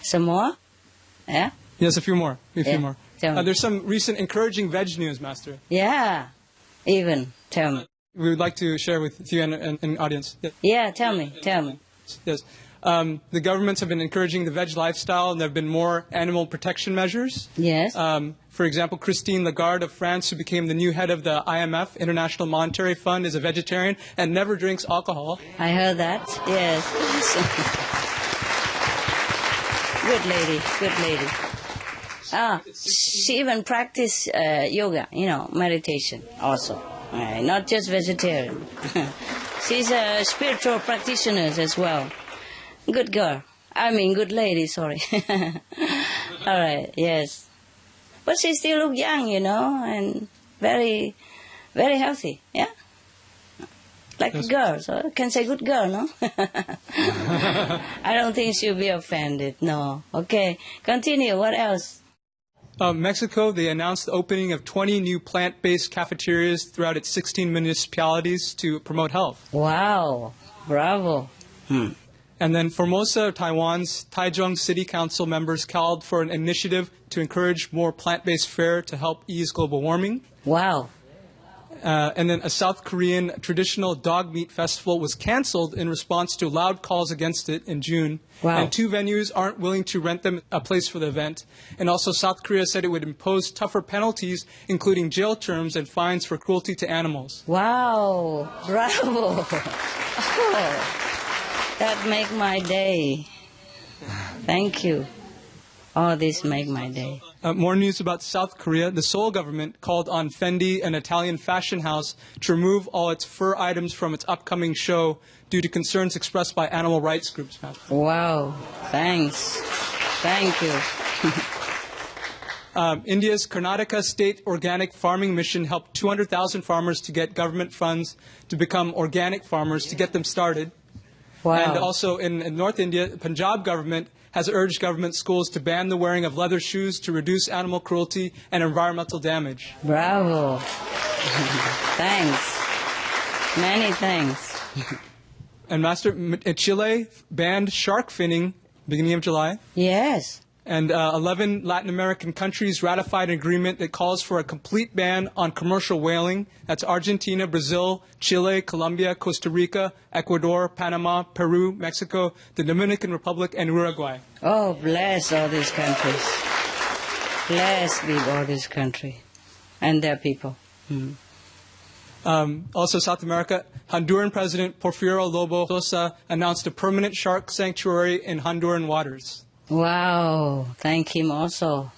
Some more? Yeah? Yes, a few more. A few more. Tell me. There's some recent encouraging veg news, Master. Yeah, even. Tell me. We would like to share with you and audience. Yeah, tell me. Yes. The governments have been encouraging the veg lifestyle, and there have been more animal protection measures. Yes. For example, Christine Lagarde of France, who became the new head of the IMF, International Monetary Fund, is a vegetarian and never drinks alcohol. I heard that. Yes. Good lady. Good lady. She even practiced yoga, meditation also. Not just vegetarian. She's a spiritual practitioner as well. Good girl. I mean, good lady, sorry. All right, yes. But she still look young, and very, very healthy, yeah? Like a girl, so I can say good girl, no? I don't think she'll be offended, no. Okay, continue, what else? Mexico, they announced the opening of 20 new plant-based cafeterias throughout its 16 municipalities to promote health. Wow, bravo. And then Formosa, Taiwan's Taichung City Council members called for an initiative to encourage more plant-based fare to help ease global warming. Wow. And then a South Korean traditional dog meat festival was canceled in response to loud calls against it in June. Wow. And 2 venues aren't willing to rent them a place for the event. And also South Korea said it would impose tougher penalties, including jail terms and fines for cruelty to animals. Wow, bravo. Oh, that make my day. Thank you. All this make my day. More news about South Korea. The Seoul government called on Fendi, an Italian fashion house, to remove all its fur items from its upcoming show due to concerns expressed by animal rights groups. Wow, thanks. Thank you. India's Karnataka State Organic Farming Mission helped 200,000 farmers to get government funds to become organic farmers to get them started. Wow. And also in North India, the Punjab government has urged government schools to ban the wearing of leather shoes to reduce animal cruelty and environmental damage. Bravo. Thanks. Many thanks. And Master, Chile banned shark finning beginning of July. Yes. And 11 Latin American countries ratified an agreement that calls for a complete ban on commercial whaling. That's Argentina, Brazil, Chile, Colombia, Costa Rica, Ecuador, Panama, Peru, Mexico, the Dominican Republic, and Uruguay. Oh, bless all these countries. Bless be all this country and their people. Also, South America, Honduran President Porfirio Lobo Sosa announced a permanent shark sanctuary in Honduran waters. Wow, thank him also.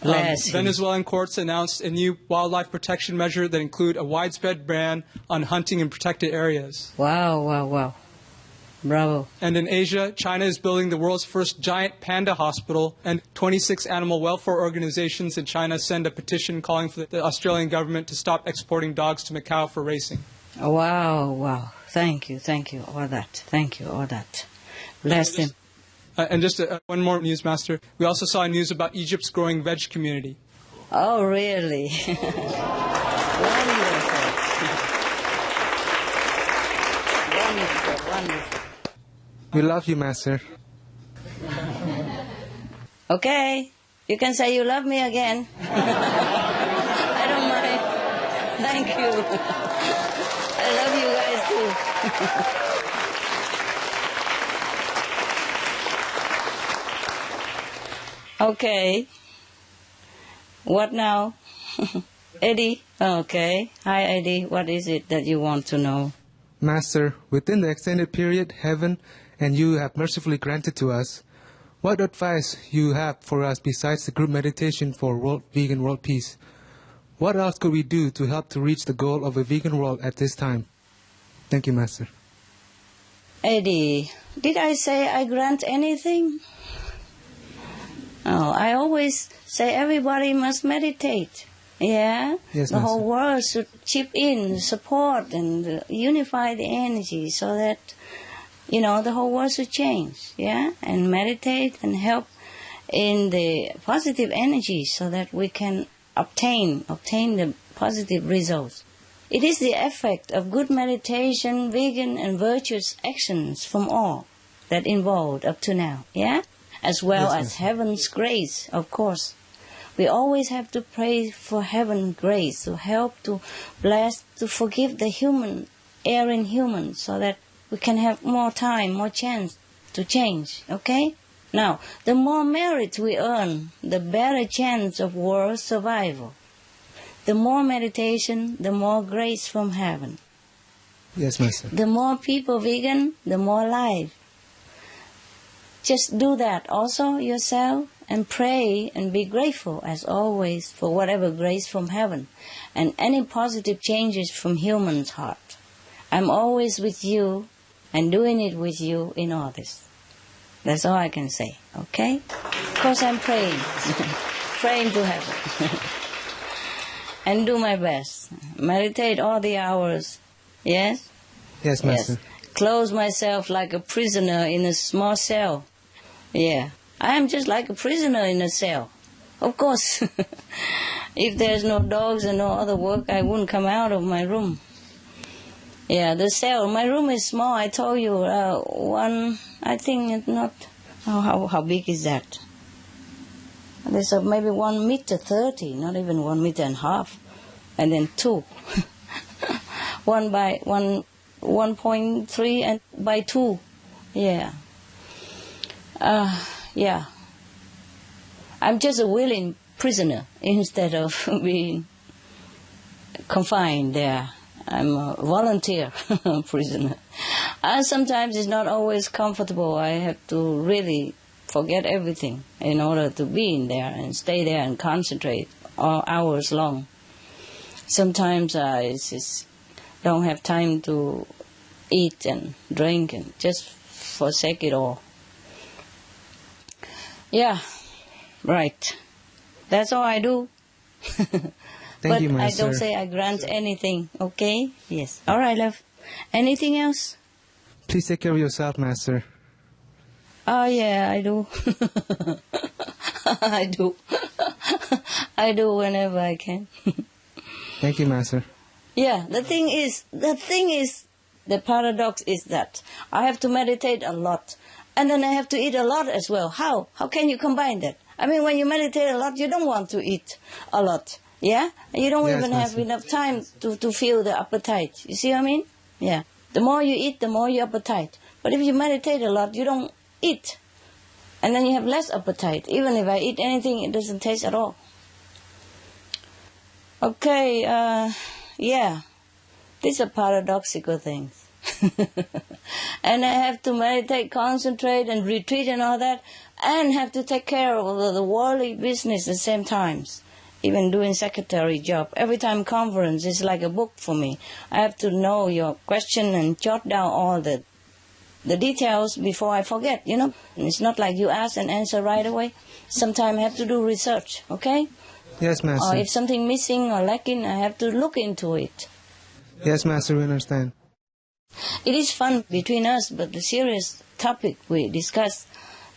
Bless him. Venezuelan courts announced a new wildlife protection measure that include a widespread ban on hunting in protected areas. Wow, wow, wow. Bravo. And in Asia, China is building the world's first giant panda hospital, and 26 animal welfare organizations in China send a petition calling for the Australian government to stop exporting dogs to Macau for racing. Wow, wow. Thank you, all that. Thank you, all that. Bless him. And just one more news, Master. We also saw news about Egypt's growing veg community. Oh, really? Wonderful. Wonderful. We love you, Master. Okay, you can say you love me again. I don't mind. Thank you. I love you guys too. Okay. What now? Eddie? Okay. Hi, Eddie. What is it that you want to know? Master, within the extended period heaven and you have mercifully granted to us, what advice you have for us besides the group meditation for vegan world peace? What else could we do to help to reach the goal of a vegan world at this time? Thank you, Master. Eddie, did I say I grant anything? Oh, I always say everybody must meditate. Yeah? Yes, the whole world should chip in, support, and unify the energy so that, the whole world should change. Yeah? And meditate and help in the positive energy so that we can obtain the positive results. It is the effect of good meditation, vegan, and virtuous actions from all. that involved up to now, yeah? As well Yes, as heaven's grace, of course. We always have to pray for heaven's grace to help, to bless, to forgive the human, erring human, so that we can have more time, more chance to change, okay? Now, the more merit we earn, the better chance of world survival. The more meditation, the more grace from heaven. Yes, Master. The more people vegan, the more life. Just do that also yourself and pray and be grateful as always for whatever grace from heaven and any positive changes from human's heart. I'm always with you and doing it with you in all this. That's all I can say, okay? Of course I'm praying, praying to heaven. And do my best. Meditate all the hours, yes? Yes, Master. Yes. Close myself like a prisoner in a small cell. Yeah. I am just like a prisoner in a cell. Of course. If there's no dogs and no other work, I wouldn't come out of my room. Yeah, the cell. My room is small. I told you, I think it's not... How big is that? There's maybe 1 meter 30, not even 1 meter and a half. And then 2. 1 by 1.3 and by 2. Yeah. Yeah. I'm just a willing prisoner instead of being confined there. I'm a volunteer prisoner. And sometimes it's not always comfortable. I have to really forget everything in order to be in there and stay there and concentrate all hours long. Sometimes I just don't have time to eat and drink and just forsake it all. Yeah, right. That's all I do. Thank you, But I Master. don't say I grant anything, okay? Yes. All right, love. Anything else? Please take care of yourself, Master. Oh, yeah, I do. I do. I do whenever I can. Thank you, Master. Yeah, the thing is, the paradox is that I have to meditate a lot. And then I have to eat a lot as well. How? How can you combine that? I mean, when you meditate a lot, you don't want to eat a lot. Yeah? You don't Yes, even have Master. enough time to feel the appetite. You see what I mean? Yeah. The more you eat, the more your appetite. But if you meditate a lot, you don't eat. And then you have less appetite. Even if I eat anything, it doesn't taste at all. Okay, yeah. These are paradoxical things. And I have to meditate, concentrate, and retreat and all that, and have to take care of the worldly business at the same times. Even doing secretary job. Every time conference is like a book for me. I have to know your question and jot down all the details before I forget, you know. It's not like you ask and answer right away. Sometimes I have to do research, okay? Yes, Or Master. if something missing or lacking, I have to look into it. Yes, Master, we understand. It is fun between us, but the serious topic we discuss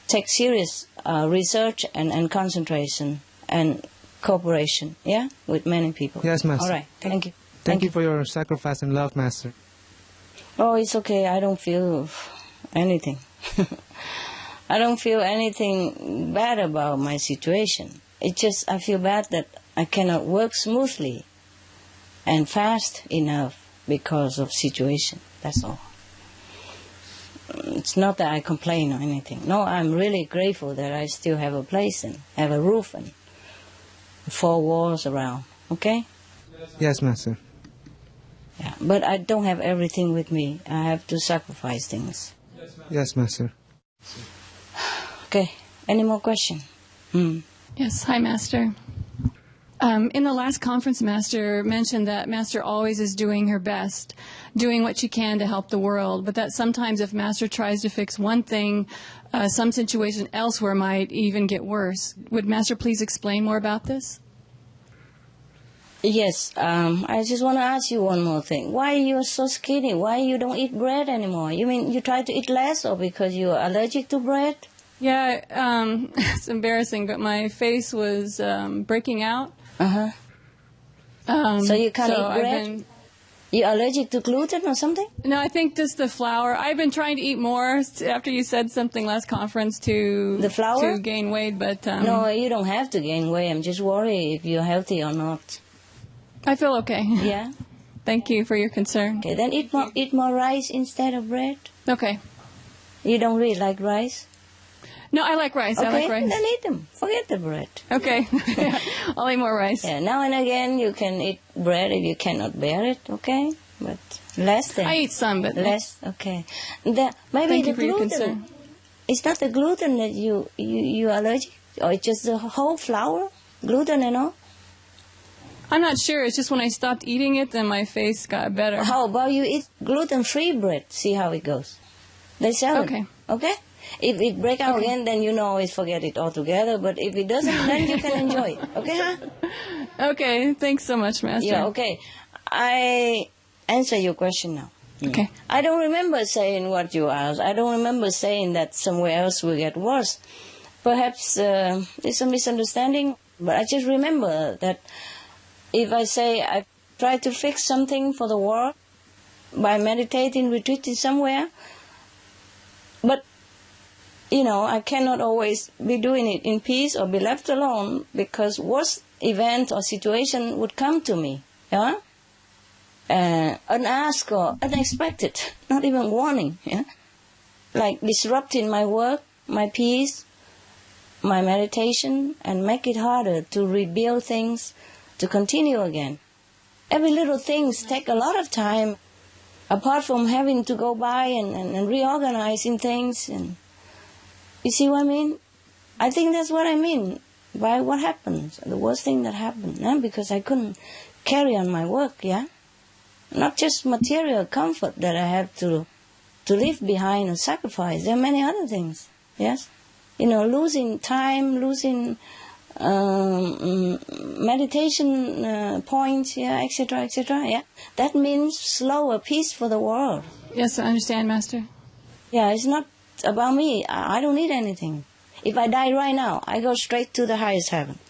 takes serious research and concentration and cooperation, yeah, with many people. Yes, Master. All right, thank you. Thank you for your sacrifice and love, Master. Oh, it's okay. I don't feel anything. I don't feel anything bad about my situation. It's just I feel bad that I cannot work smoothly and fast enough because of situation. That's all. It's not that I complain or anything. No, I'm really grateful that I still have a place and have a roof and 4 walls around. Okay? Yes, Master. Yeah, but I don't have everything with me. I have to sacrifice things. Yes, Master. Okay. Any more questions? Yes, hi, Master. In the last conference, Master mentioned that Master always is doing her best, doing what she can to help the world, but that sometimes if Master tries to fix one thing, some situation elsewhere might even get worse. Would Master please explain more about this? Yes, I just want to ask you one more thing. Why you are so skinny? Why you don't eat bread anymore? You mean you try to eat less or because you are allergic to bread? Yeah, it's embarrassing, but my face was breaking out. Uh-huh. So you can't eat bread? You allergic to gluten or something? No, I think just the flour. I've been trying to eat more after you said something last conference to The flour? to gain weight, but No, you don't have to gain weight. I'm just worried if you're healthy or not. I feel okay. Yeah? Thank you for your concern. Okay, then eat more rice instead of bread. Okay. You don't really like rice? No, I like rice. Okay, I like rice. then eat them. Forget the bread. Okay. I'll eat more rice. Yeah, now and again you can eat bread if you cannot bear it, okay? But less than. I eat some, but less, okay. Maybe thank the you for your gluten. concern. It's not the gluten that you allergic, or it's just the whole flour, gluten and all. I'm not sure. It's just when I stopped eating it, then my face got better. How about you eat gluten-free bread? See how it goes. They sell it. Okay. Okay? If it break out again, then you know always forget it altogether. But if it doesn't, then you can enjoy it. Okay, huh? Okay. Thanks so much, Master. Yeah, okay. I answer your question now. Okay. I don't remember saying what you asked. I don't remember saying that somewhere else will get worse. Perhaps it's a misunderstanding, but I just remember that if I say I try to fix something for the world by meditating, retreating somewhere, but, I cannot always be doing it in peace or be left alone because worst event or situation would come to me, yeah? Unasked or unexpected, not even warning, yeah? Like disrupting my work, my peace, my meditation, and make it harder to rebuild things, to continue again. Every little things take a lot of time, apart from having to go by and reorganizing things. And you see what I mean? I think that's what I mean by what happens, the worst thing that happened, because I couldn't carry on my work, yeah? Not just material comfort that I have to leave behind or sacrifice. There are many other things, yes? Losing time, losing meditation points, yeah, etc., yeah. That means slower peace for the world. Yes, I understand, Master. Yeah, it's not about me. I don't need anything. If I die right now, I go straight to the highest heaven.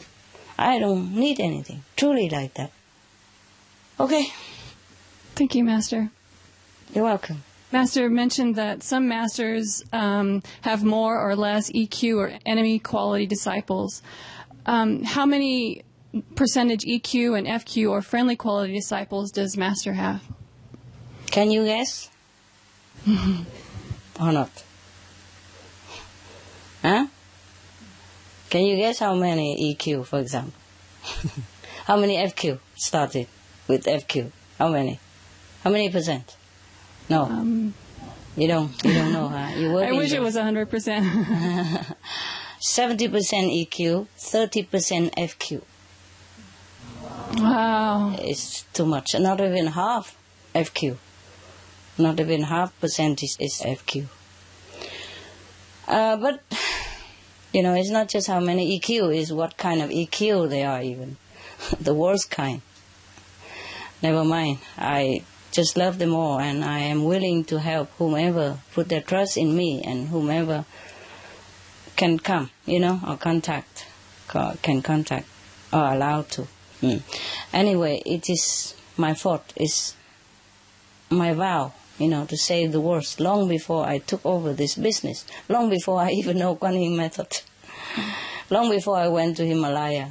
I don't need anything. Truly like that. Okay. Thank you, Master. You're welcome. Master mentioned that some masters have more or less EQ or enemy quality disciples. How many percentage EQ and FQ or friendly quality disciples does Master have? Can you guess? Or not? Huh? Can you guess how many EQ, for example? How many FQ started with FQ? How many? How many percent? No. You don't know, huh? I wish it was 100%. 70% EQ, 30% FQ. Wow. It's too much. Not even half FQ. Not even half percentage is FQ. But, it's not just how many EQ, it's what kind of EQ they are even. The worst kind. Never mind. I just love them all, and I am willing to help whomever put their trust in me and whomever can come, or can contact, or allowed to. Anyway, it is my fault. It's my vow, to save the world long before I took over this business, long before I even know Kuan Yin method, long before I went to Himalaya.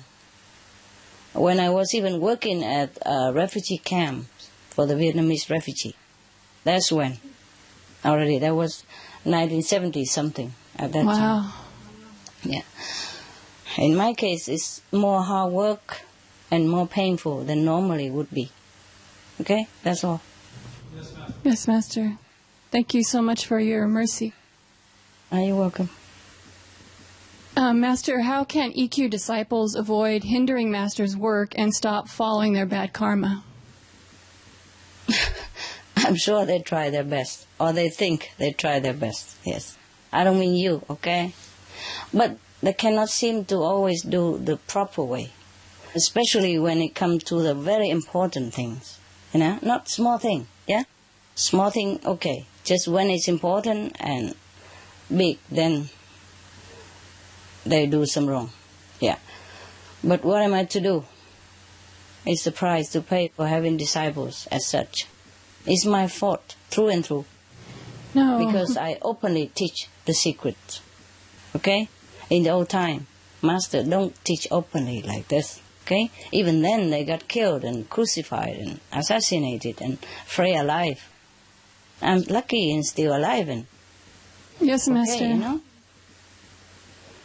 When I was even working at a refugee camp for the Vietnamese refugee. That's when. Already, that was 1970 something at that time. Wow. Yeah. In my case, it's more hard work and more painful than normally would be. Okay? That's all. Yes, Master. Thank you so much for your mercy. You're welcome. Master, how can EQ disciples avoid hindering Master's work and stop following their bad karma? I'm sure they try their best, or they think they try their best, yes. I don't mean you, okay? But they cannot seem to always do the proper way, especially when it comes to the very important things, not small thing, yeah? Small thing, okay, just when it's important and big, then they do some wrong, yeah. But what am I to do? It's the price to pay for having disciples as such. It's my fault, through and through. No. Because I openly teach the secret. Okay? In the old time, Master don't teach openly like this. Okay? Even then they got killed and crucified and assassinated and free alive. I'm lucky and still alive. And Yes, Master. okay, you know?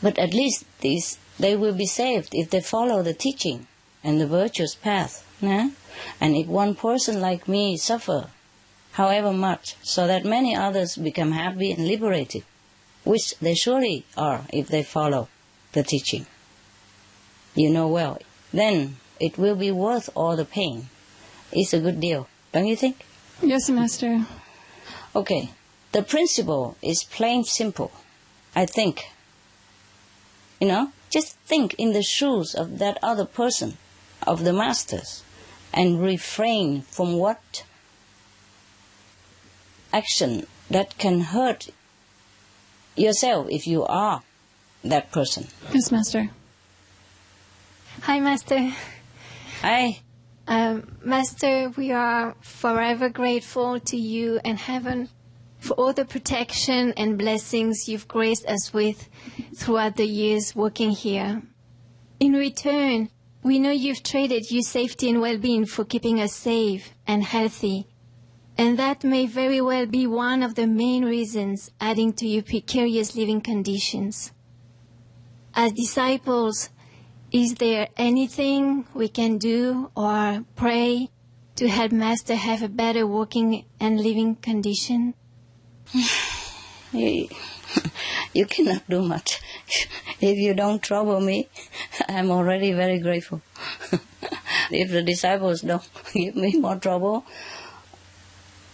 But at least they will be saved if they follow the teaching and the virtuous path. Yeah? And if one person like me suffer, however much, so that many others become happy and liberated, which they surely are if they follow the teaching. You know well. Then it will be worth all the pain. It's a good deal, don't you think? Yes, Master. Okay, the principle is plain simple, I think. You know, just think in the shoes of that other person, of the masters, and refrain from what action that can hurt yourself if you are that person. Yes, Master. Hi, Master. Hi. Master, we are forever grateful to you and heaven for all the protection and blessings you've graced us with throughout the years working here. In return, we know you've traded your safety and well-being for keeping us safe and healthy, and that may very well be one of the main reasons adding to your precarious living conditions. As disciples, is there anything we can do or pray to help Master have a better working and living condition? You cannot do much. If you don't trouble me, I'm already very grateful. If the disciples don't give me more trouble,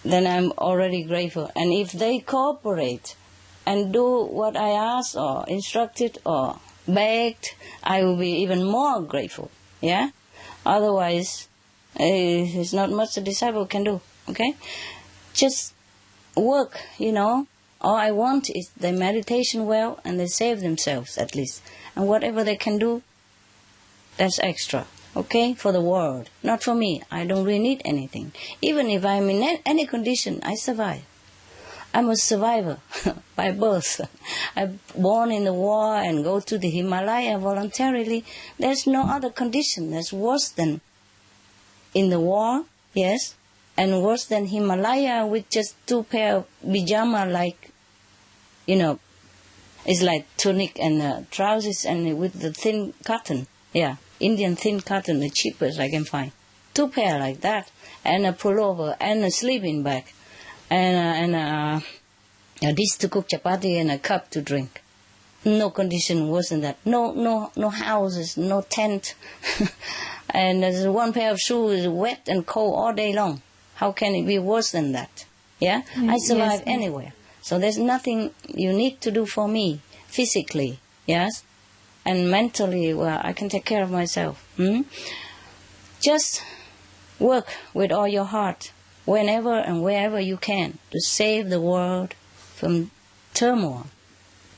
then I'm already grateful. And if they cooperate and do what I asked or instructed or begged, I will be even more grateful. Yeah? Otherwise, it's not much a disciple can do. Okay? Just work, you know. All I want is they meditation well and they save themselves at least. And whatever they can do, that's extra. Okay? For the world. Not for me. I don't really need anything. Even if I'm in any condition, I survive. I'm a survivor by birth. I'm born in the war and go to the Himalaya voluntarily. There's no other condition that's worse than in the war, yes, and worse than Himalaya with just 2 pair of pyjama, like, you know, it's like tunic and trousers and with the thin cotton. Yeah, Indian thin cotton, the cheapest I can find. 2 pair like that, and a pullover and a sleeping bag. And a dish to cook chapati and a cup to drink. No condition worse than that. No houses, no tent. And there's 1 pair of shoes wet and cold all day long. How can it be worse than that? Yeah? I survive anywhere. So there's nothing you need to do for me physically. Yes? And mentally, well, I can take care of myself. Just work with all your heart, whenever and wherever you can, to save the world from turmoil.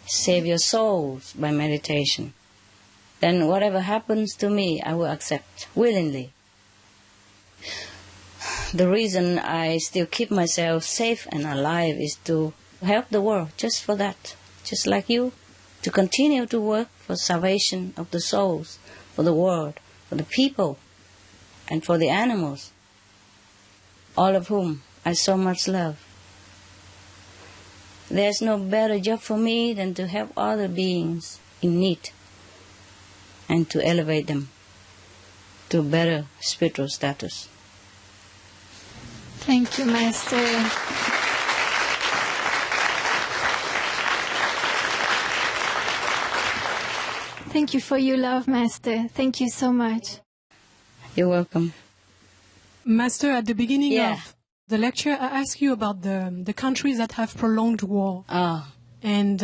Save your souls by meditation. Then whatever happens to me, I will accept willingly. The reason I still keep myself safe and alive is to help the world, just for that. Just like you, to continue to work for salvation of the souls, for the world, for the people, and for the animals, all of whom I so much love. There's no better job for me than to help other beings in need and to elevate them to better spiritual status. Thank you, Master. Thank you for your love, Master. Thank you so much. You're welcome. Master, at the beginning of the lecture, I asked you about the countries that have prolonged war. And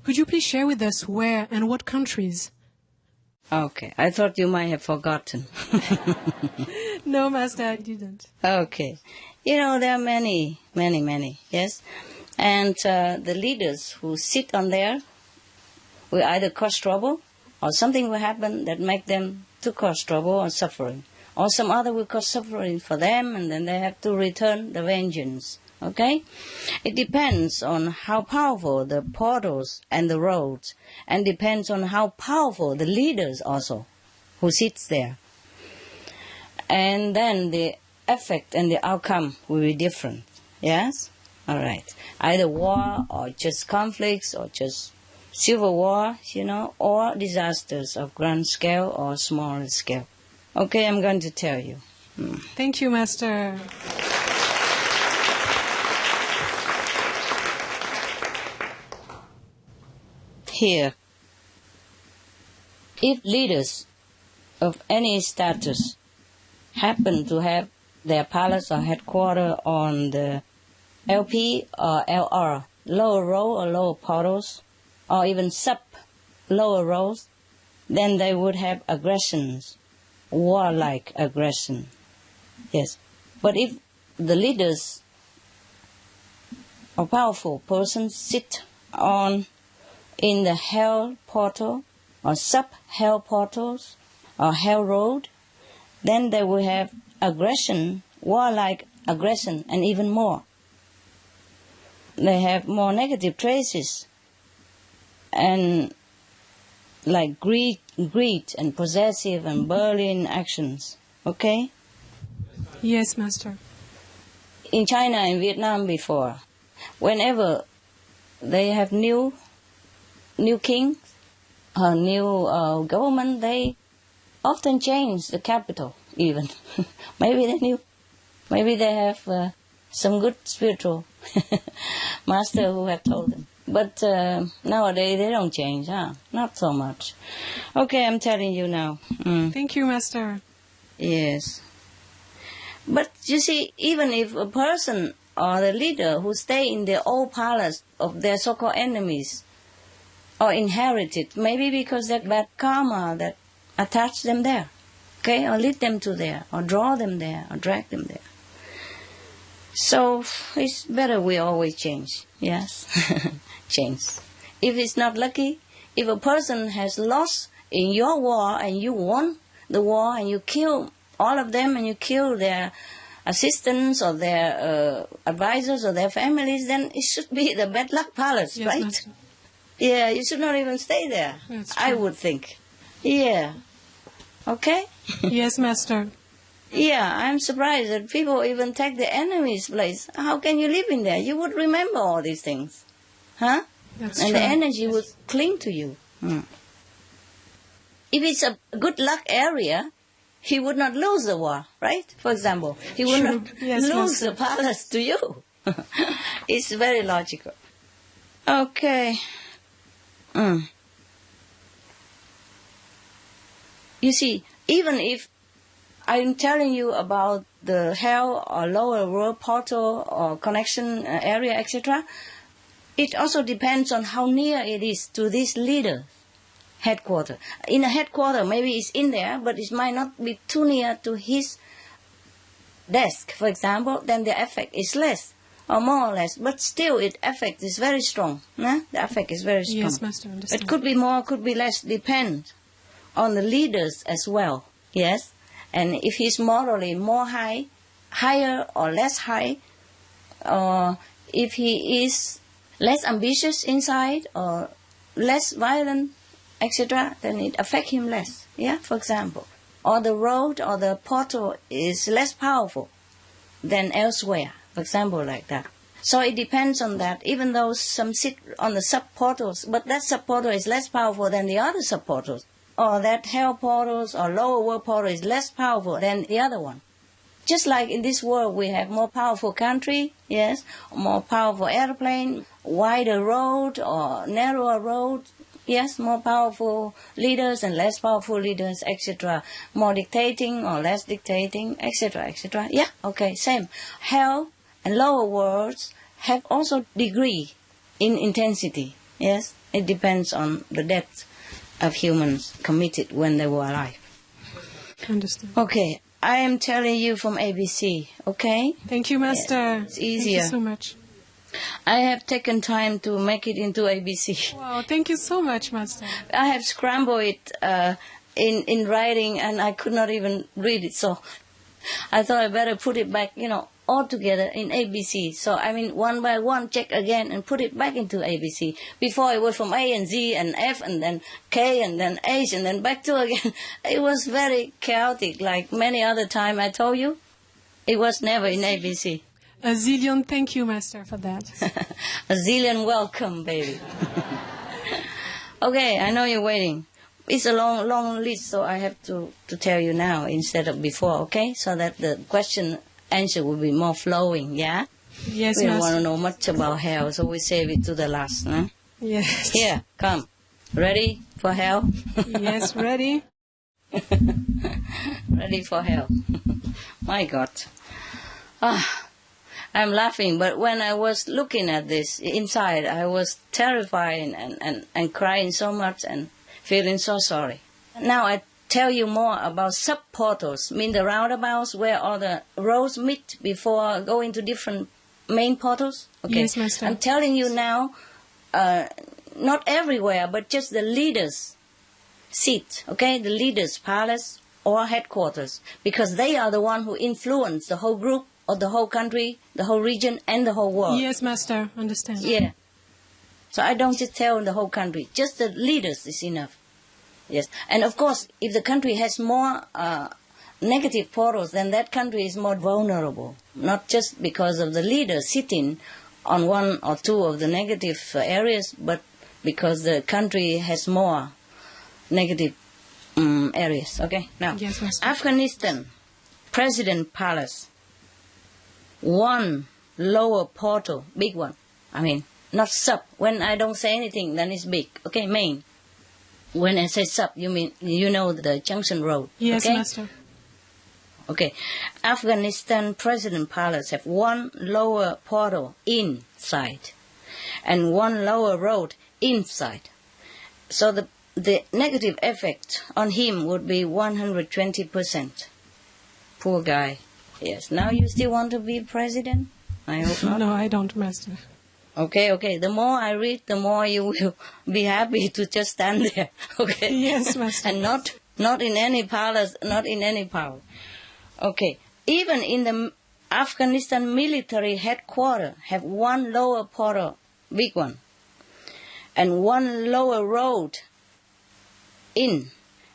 could you please share with us where and what countries? Okay, I thought you might have forgotten. No, Master, I didn't. Okay. You know, there are many, yes? And the leaders who sit on there will either cause trouble or something will happen that make them to cause trouble or suffering. or some other will cause suffering for them, and then they have to return the vengeance. Okay? It depends on how powerful the portals and the roads, and depends on how powerful the leaders also who sits there. And then the effect and the outcome will be different. Yes? All right. Either war or just conflicts or just civil war, or disasters of grand scale or small scale. Okay, I'm going to tell you. Thank you, Master. Here, if leaders of any status happen to have their palace or headquarters on the LP or LR, lower row or lower portals, or even sub-lower rows, then they would have aggressions, warlike aggression. Yes. But if the leaders or powerful persons sit in the hell portal or sub-hell portals or hell road, then they will have aggression, warlike aggression, and even more. They have more negative traces, and like greed and possessive and bullying actions. Okay? Yes, Master. In China and Vietnam before, whenever they have new king or new government, they often change the capital even. Maybe they have some good spiritual master who have told them. But nowadays they don't change, not so much. Okay, I'm telling you now. Thank you, Master. Yes. But you see, even if a person or the leader who stay in the old palace of their so-called enemies or inherited, maybe because that bad karma that attached them there, okay, or lead them to there, or draw them there, or drag them there. So it's better we always change, yes, change. If it's not lucky, if a person has lost in your war and you won the war and you kill all of them and you kill their assistants or their advisors or their families, then it should be the bad luck palace, yes, right? Master. Yeah, you should not even stay there, I would think. Yeah. Okay? Yes, Master. Yeah, I'm surprised that people even take the enemy's place. How can you live in there? You would remember all these things. Huh? That's and true. the energy would cling to you. If it's a good luck area, he would not lose the war, right? For example, he would True. not Yes, lose Master. the palace to you. It's very logical. Okay. You see, even if I'm telling you about the hell or lower world portal or connection area, etc., it also depends on how near it is to this leader headquarters. In a headquarters, maybe it's in there, but it might not be too near to his desk, for example, then the effect is less, or more or less. But still, its effect is very strong. The effect is very strong. Yes, Master, understand. It could be more, could be less, depend on the leaders as well. Yes? And if he's morally more higher or less high, or if he is less ambitious inside or less violent, etc., then it affects him less. Yeah, for example. Or the road or the portal is less powerful than elsewhere, for example, like that. So it depends on that, even though some sit on the sub-portals, but that sub-portal is less powerful than the other sub-portals. Or that hell portals or lower world portal is less powerful than the other one. Just like in this world we have more powerful country, yes, more powerful airplane, wider road or narrower road, yes, more powerful leaders and less powerful leaders, etc. More dictating or less dictating, etc., etc. Yeah, okay, same. Hell and lower worlds have also degree in intensity, yes. It depends on the depth of humans committed when they were alive. Understand. Okay, I am telling you from ABC, okay? Thank you, Master. Yeah, it's easier. Thank you so much. I have taken time to make it into ABC. Wow, thank you so much, Master. I have scrambled it in writing, and I could not even read it. So I thought I better put it back, all together in ABC. So I mean, one by one, check again and put it back into ABC. Before it was from A and Z and F and then K and then H and then back to again. It was very chaotic, like many other time I told you. It was never in ABC. A zillion thank you, Master, for that. A zillion welcome, baby. Okay, I know you're waiting. It's a long list, so I have to tell you now instead of before, okay? So that the question answer will be more flowing, yeah? Yes, we don't Master. want to know much about hell, so we save it to the last, huh? Yes. Here, come. Ready for hell? Yes, ready. Ready for hell. My God. I'm laughing, but when I was looking at this inside, I was terrified and crying so much and feeling so sorry. Now I tell you more about sub-portals, mean the roundabouts where all the roads meet before going to different main portals. Okay. Yes, Master. I'm telling you now, not everywhere, but just the leaders' seat, okay, the leaders' palace or headquarters, because they are the one who influence the whole group or the whole country, the whole region, and the whole world. Yes, Master, understand. Yeah. So I don't just tell the whole country, just the leaders is enough. Yes. And of course, if the country has more negative portals, then that country is more vulnerable, not just because of the leader sitting on one or two of the negative areas, but because the country has more negative areas. Okay? Now, Yes, Master. Afghanistan, President Palace, one lower portal, big one. I mean, not sub. When I don't say anything, then it's big. Okay, main. When I say sub, you mean, the Junction Road. Yes, okay? Master. Okay. Afghanistan President Palace have one lower portal inside and one lower road inside. So the negative effect on him would be 120%. Poor guy. Yes. Now you still want to be president? I hope not. No, I don't, Master. Okay. The more I read, the more you will be happy to just stand there. Okay. Yes, Master. And not in any palace, not in any power. Okay. Even in the Afghanistan military headquarters have one lower portal, big one, and one lower road in.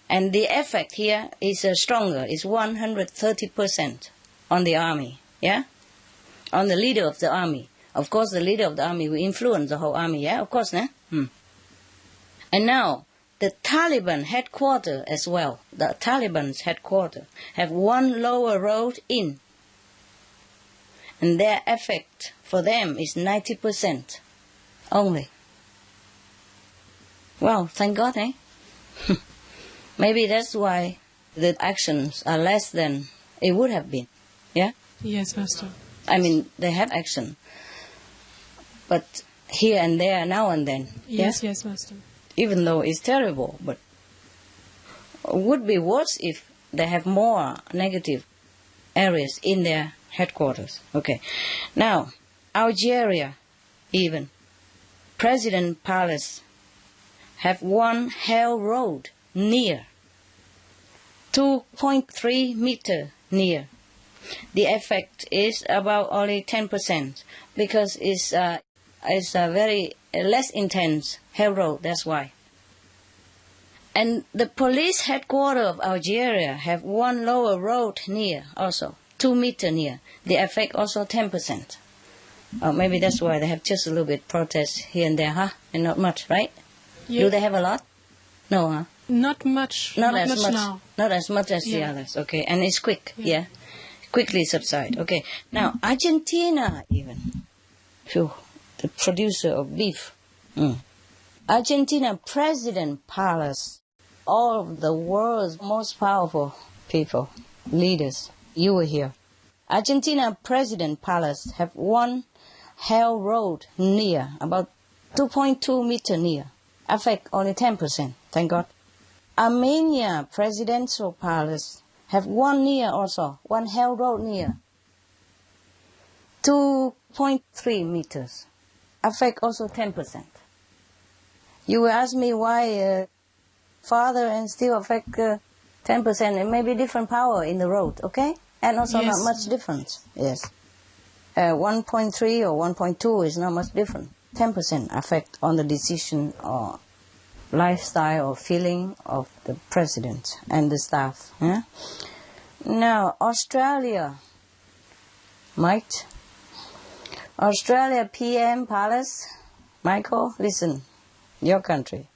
And the effect here is stronger, is 130% on the army, yeah? On the leader of the army. Of course, the leader of the army will influence the whole army, yeah? Of course, nah? And now, the Taliban headquarters as well, the Taliban's headquarters, have one lower road in. And their effect for them is 90% only. Well, thank God, eh? Maybe that's why the actions are less than it would have been, yeah? Yes, Master. I mean, they have action, but here and there, now and then. Yes, yeah? yes, Master. Even though it's terrible, but would be worse if they have more negative areas in their headquarters. Okay. Now, Algeria, even. President Palace have one hell road near. 2.3 meter near. The effect is about only 10% because it's a very less intense hell road, that's why. And the police headquarters of Algeria have one lower road near also, 2 meter near. The effect also 10%. Maybe that's why they have just a little bit protest here and there, huh? And not much, right? Yeah. Do they have a lot? No, huh? Not much. Not as much now. Not as much as the Yeah. others. Okay, and it's quick. Yeah, quickly subside. Okay, now Argentina even. Phew, the producer of beef. Argentina President Palace. All of the world's most powerful people, leaders. You were here. Argentina President Palace have one hell road near, about 2.2 meter near. Affect only 10%. Thank God. Armenia Presidential Palace have one near also, one hell road near. 2.3 meters. Affect also 10%. You will ask me why farther and still affect 10%. It may be different power in the road, okay? And also Yes. not much difference, yes. 1.3 or 1.2 is not much different. 10% effect on the decision or lifestyle or feeling of the president and the staff. Yeah? Now, Australia, Mike. Australia PM Palace, Michael, listen, your country.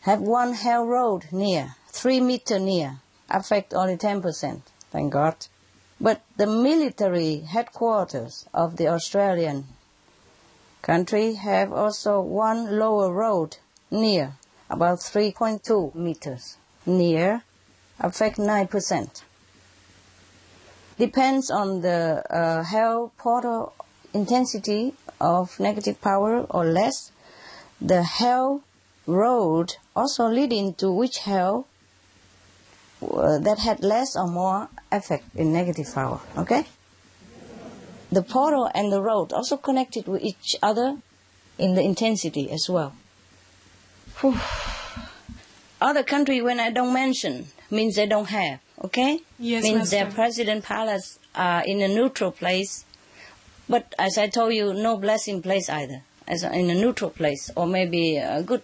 Have one hell road near, 3 meter near, affect only 10%, thank God. But the military headquarters of the Australian country have also one lower road near, about 3.2 meters near, affect 9%. Depends on the hell portal intensity of negative power or less. The hell road also leading to which hell that had less or more effect in negative power, okay? The portal and the road also connected with each other in the intensity as well. Whew. Other country, when I don't mention, means they don't have, okay? Yes, means Master. their president palace are in a neutral place. But as I told you, no blessing place either, as in a neutral place, or maybe a good,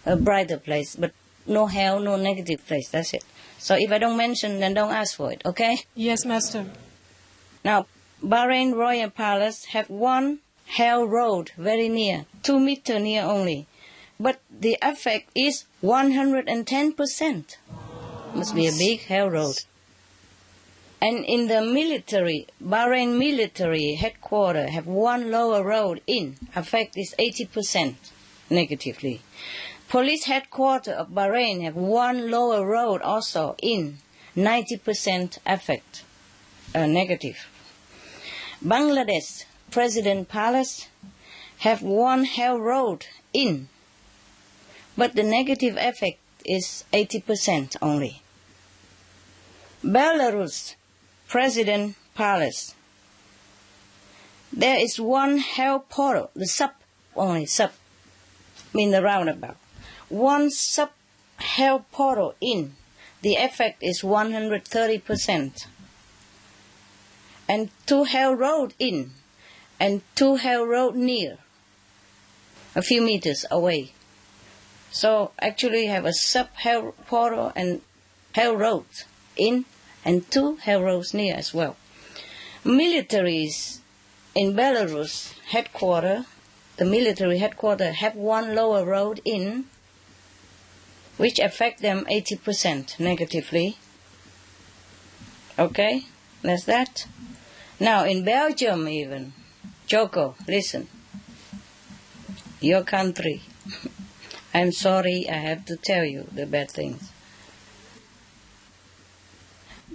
a brighter place, but no hell, no negative place, that's it. So if I don't mention, then don't ask for it, okay? Yes, Master. Now, Bahrain Royal Palace have one hell road very near, 2 meter near only. But the effect is 110%. Must be a big hell road. And in the military, Bahrain military headquarters have one lower road in, effect is 80% negatively. Police headquarters of Bahrain have one lower road also in, 90% effect, negative. Bangladesh President Palace have one hell road in, but the negative effect is 80% only. Belarus President Palace, there is one hell portal, the sub, mean the roundabout. One sub hell portal in, the effect is 130%. And 2 hell road in, and 2 hell road near, a few meters away. So actually you have a sub hell portal and hell road in, and 2 hell roads near as well. Militaries in Belarus headquarters, the military headquarters have one lower road in, which affect them 80% negatively. Okay, that's that. Now in Belgium even, Joko, listen, your country, I'm sorry I have to tell you the bad things.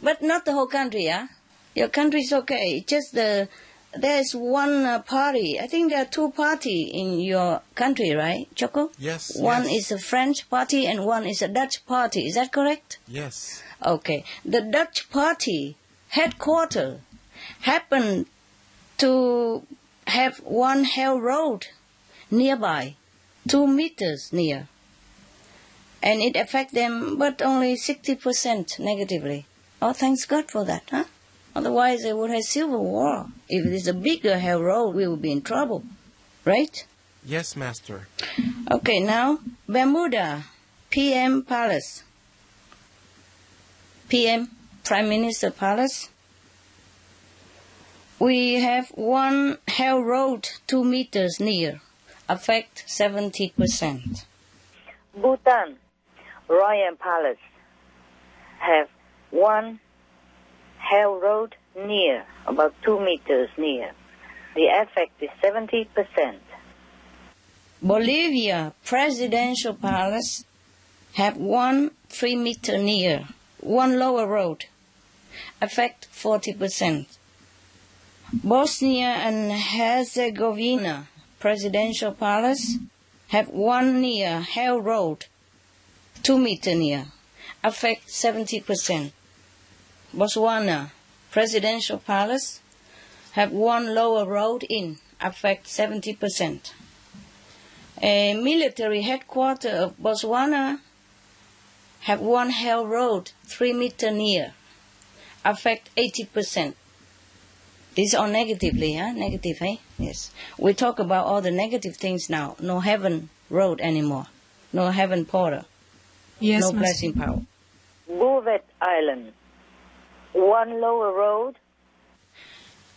But not the whole country, yeah? Your country is okay. Just there's one party. I think there are 2 parties in your country, right, Choco? Yes. One yes. is a French party and one is a Dutch party. Is that correct? Yes. Okay. The Dutch party headquarters happen to have one hell road nearby, 2 meters near. And it affects them, but only 60% negatively. Oh, thanks God for that, huh? Otherwise, they would have civil war. If it is a bigger hell road, we would be in trouble, right? Yes, Master. Okay, now, Bermuda, PM Palace. PM, Prime Minister Palace. We have one hell road 2 meters near, affect 70%. Bhutan, Royal Palace, have one hell road near, about 2 meters near. The effect is 70%. Bolivia Presidential Palace have one 3 meter near, one lower road, affect 40%. Bosnia and Herzegovina Presidential Palace have one near hell road, 2 meter near, affect 70%. Botswana Presidential Palace have one lower road in, affect 70%. A military headquarters of Botswana have one hell road 3 meters near, affect 80%. This is all negatively, huh? Negative, eh? Yes. We talk about all the negative things now. No heaven road anymore. No heaven portal. Yes, no blessing power. Bouvet Island, one lower road.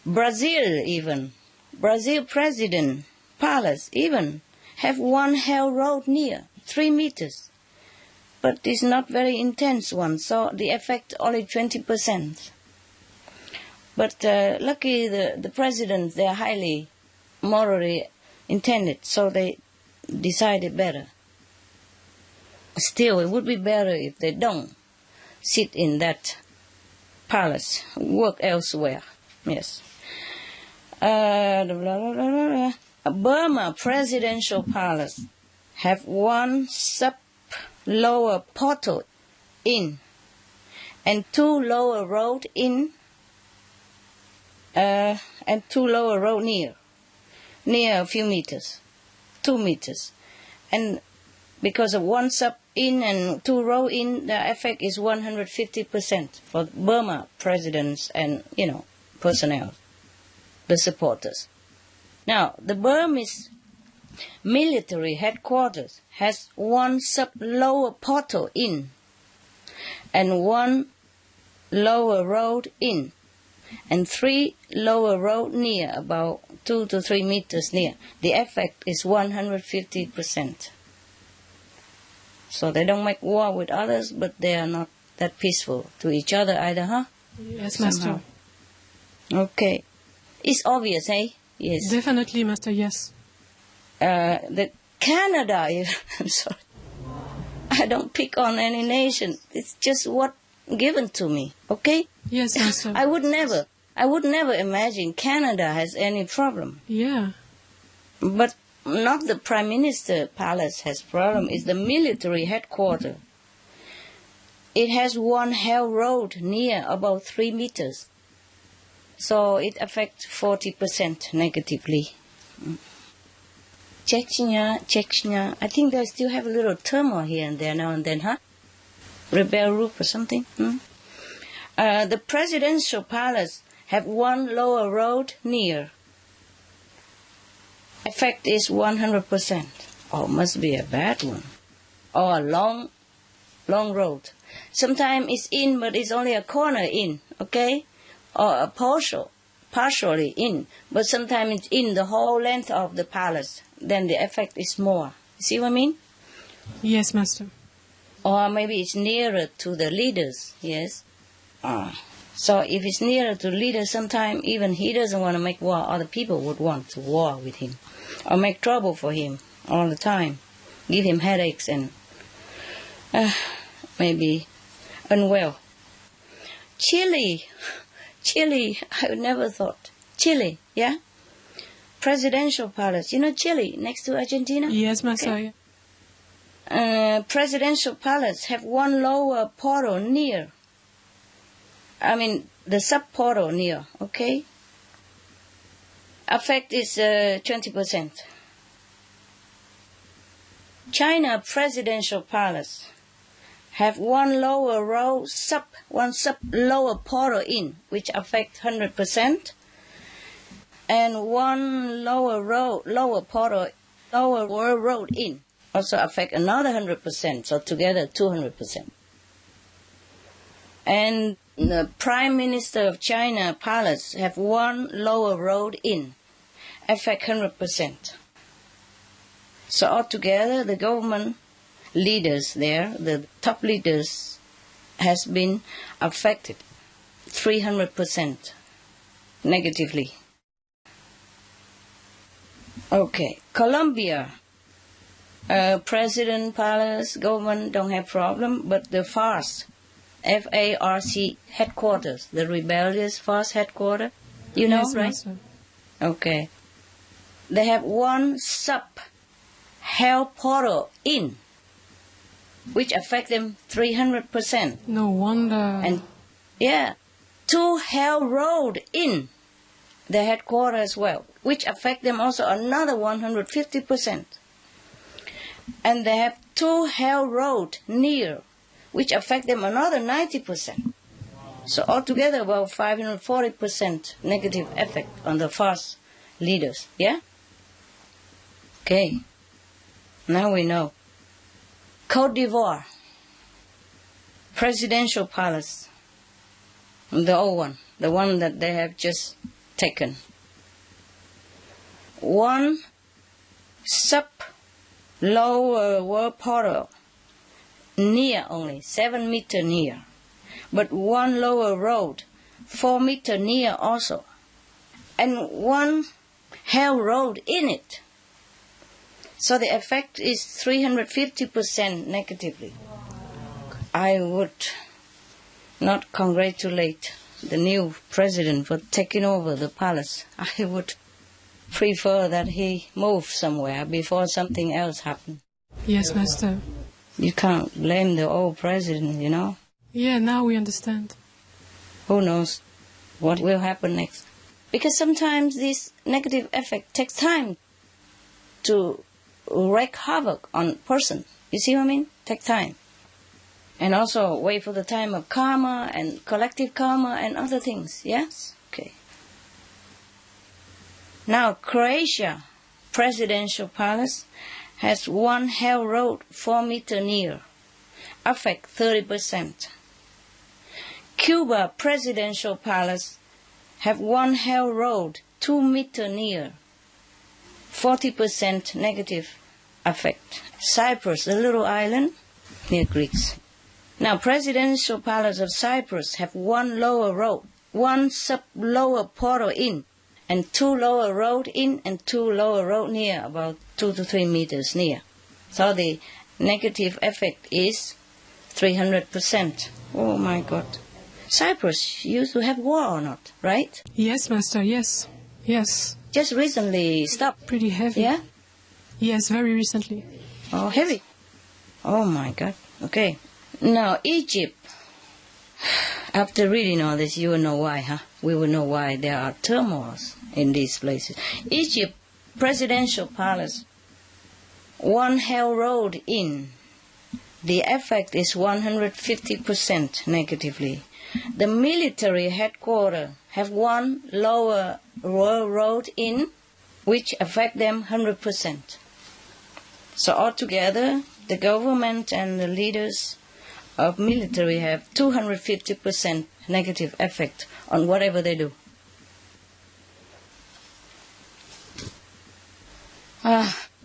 Brazil even. Brazil President Palace even have one hell road near, 3 meters. But it's not very intense one, so the effect only 20%. But lucky the presidents, they are highly morally intended, so they decided better. Still, it would be better if they don't sit in that palace, work elsewhere. Yes. Burma Presidential Palace have one sub-lower portal in and 2 lower road in and 2 lower road near a few meters, 2 meters. And because of 1 sub in and 2 row in, the effect is 150% for Burma presidents and, personnel, the supporters. Now, the Burmese military headquarters has 1 sub-lower portal in and 1 lower road in and 3 lower road near, about 2 to 3 meters near. The effect is 150%. So they don't make war with others, but they are not that peaceful to each other either, huh? Yes, Master. Okay. It's obvious, eh? Yes. Definitely, Master, yes. The Canada, I'm sorry. I don't pick on any nation. It's just what given to me, okay? Yes, Master. I would never imagine Canada has any problem. Yeah. But not the Prime Minister Palace has problem, it's the military headquarters. It has 1 hell road near about 3 meters. So it affects 40% negatively. Chechnya. I think they still have a little turmoil here and there now and then, huh? Rebel group or something. The Presidential Palace have 1 lower road near. Effect is 100%. Oh, must be a bad one. Or a long road. Sometimes it's in, but it's only a corner in, okay? Or a partially in, but sometimes it's in the whole length of the palace. Then the effect is more. See what I mean? Yes, Master. Or maybe it's nearer to the leaders, yes? So if it's nearer to the leaders, sometimes even he doesn't want to make war, other people would want to war with him. Or make trouble for him all the time. Give him headaches and maybe unwell. Chile, I never thought. Chile, yeah? Presidential Palace. You know Chile, next to Argentina? Yes, Master. Okay. Presidential Palace have 1 lower portal near. I mean, the sub-portal near, okay? Effect is 20%. China Presidential Palace have 1 lower row, 1 sub lower portal in, which affect 100%, and 1 lower road in, also affect another 100%, so together 200%. And the Prime Minister of China Palace have 1 lower road in, affect 100%. So altogether, the government leaders there, the top leaders, has been affected 300% negatively. Okay, Colombia, President Palace, government don't have problem, but the FARC, F-A-R-C headquarters, the rebellious FARC headquarters, you know, yes, right? Master. Okay. They have 1 sub-hell portal in, which affect them 300%. No wonder. And, 2 hell road in the headquarters as well, which affect them also another 150%. And they have 2 hell road near, which affect them another 90%. So altogether about 540% negative effect on the fast leaders. Yeah? Okay. Now we know. Côte d'Ivoire. Presidential palace. The old one. The one that they have just taken. 1 sub-lower portal near only, 7 meter near. But 1 lower road, 4 meter near also. And 1 hell road in it. So the effect is 350% negatively. I would not congratulate the new president for taking over the palace. I would prefer that he move somewhere before something else happens. Yes, Master. You can't blame the old president, you know. Yeah, now we understand. Who knows what will happen next? Because sometimes this negative effect takes time to wreak havoc on person. You see what I mean? Take time. And also wait for the time of karma and collective karma and other things. Yes? Okay. Now, Croatia presidential palace has 1 hell road 4 meter near, affect 30%. Cuba presidential palace have 1 hell road 2 meter near, 40% negative effect. Cyprus, a little island near Greece. Now, presidential palace of Cyprus have 1 lower road, 1 sub-lower portal in, and 2 lower road in and 2 lower road near, about 2 to 3 meters near. So the negative effect is 300%. Oh my God. Cyprus used to have war or not, right? Yes, Master, yes. Yes. Just recently stopped. Pretty heavy. Yeah? Yes, very recently. Oh, heavy. Oh my God. Okay. Now, Egypt. After reading all this, you will know why, huh? We will know why there are turmoils in these places. Egypt presidential palace, 1 hell road in. The effect is 150% negatively. The military headquarters have 1 lower road in, which affect them 100%. So altogether, the government and the leaders of military have 250% negative effect on whatever they do.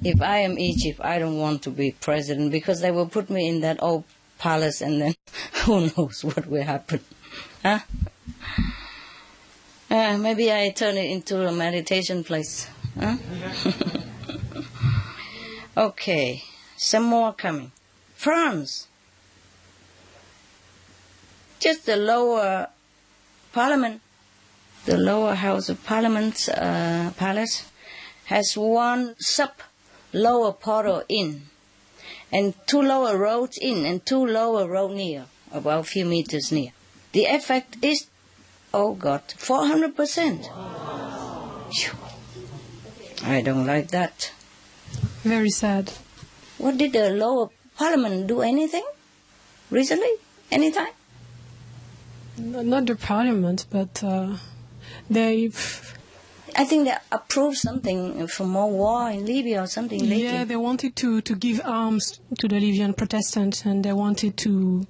If I am Egypt, I don't want to be president because they will put me in that old palace and then who knows what will happen. Huh? Maybe I turn it into a meditation place. Huh? Okay, some more coming. France. Just the lower parliament, the lower house of parliament's palace has 1 sub-lower portal in, and 2 lower roads in, and 2 lower road near, about a few meters near. The effect is, oh God, 400%. I don't like that. Very sad. What did the lower parliament do? Anything recently? Anytime? Not the parliament, but they... I think they approved something for more war in Libya or something lately. Yeah, they wanted to give arms to the Libyan Protestants, and they wanted to,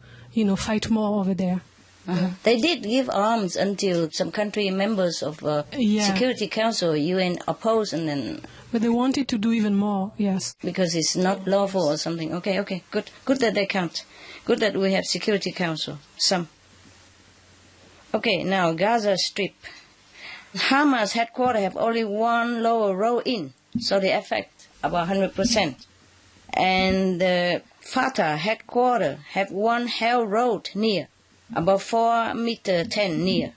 fight more over there. Uh-huh. They did give arms until some country members of Security Council, UN, opposed, and then... But they wanted to do even more, yes. Because it's not lawful or something. Okay, good. Good that they count. Good that we have Security Council. Some. Okay, now Gaza Strip. Hamas headquarters have only 1 lower road in, so the effect about 100%. And the Fatah headquarters have 1 hell road near, about 4 meter 10 near.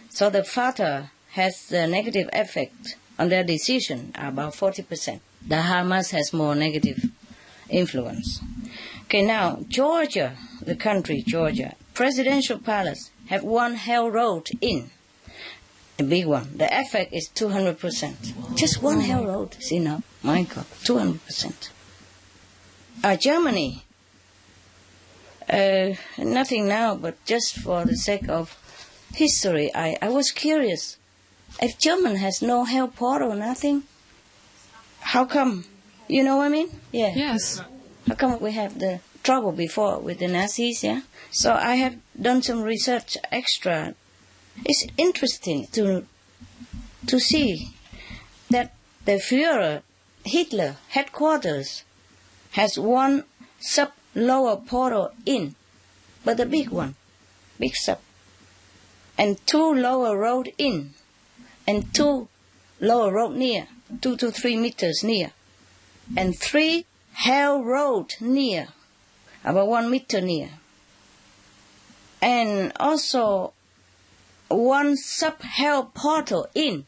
So the Fatah has the negative effect on their decision, about 40%. The Hamas has more negative influence. Okay, now Georgia, the country Georgia, presidential palace have 1 hell road in. A big one. The effect is 200%. Just 1 hell road is enough. My God, 200%. Germany. Nothing now, but just for the sake of history, I was curious. If German has no health portal, nothing, how come? You know what I mean? Yeah. Yes. How come we have the trouble before with the Nazis, yeah? So I have done some research extra. It's interesting to see that the Führer, Hitler, headquarters, has one sub-lower portal in, but a big one, big sub, and 2 lower road in, and 2 lower road near, 2 to 3 meters near, and 3 hell road near, about 1 meter near, and also 1 sub-hell portal in,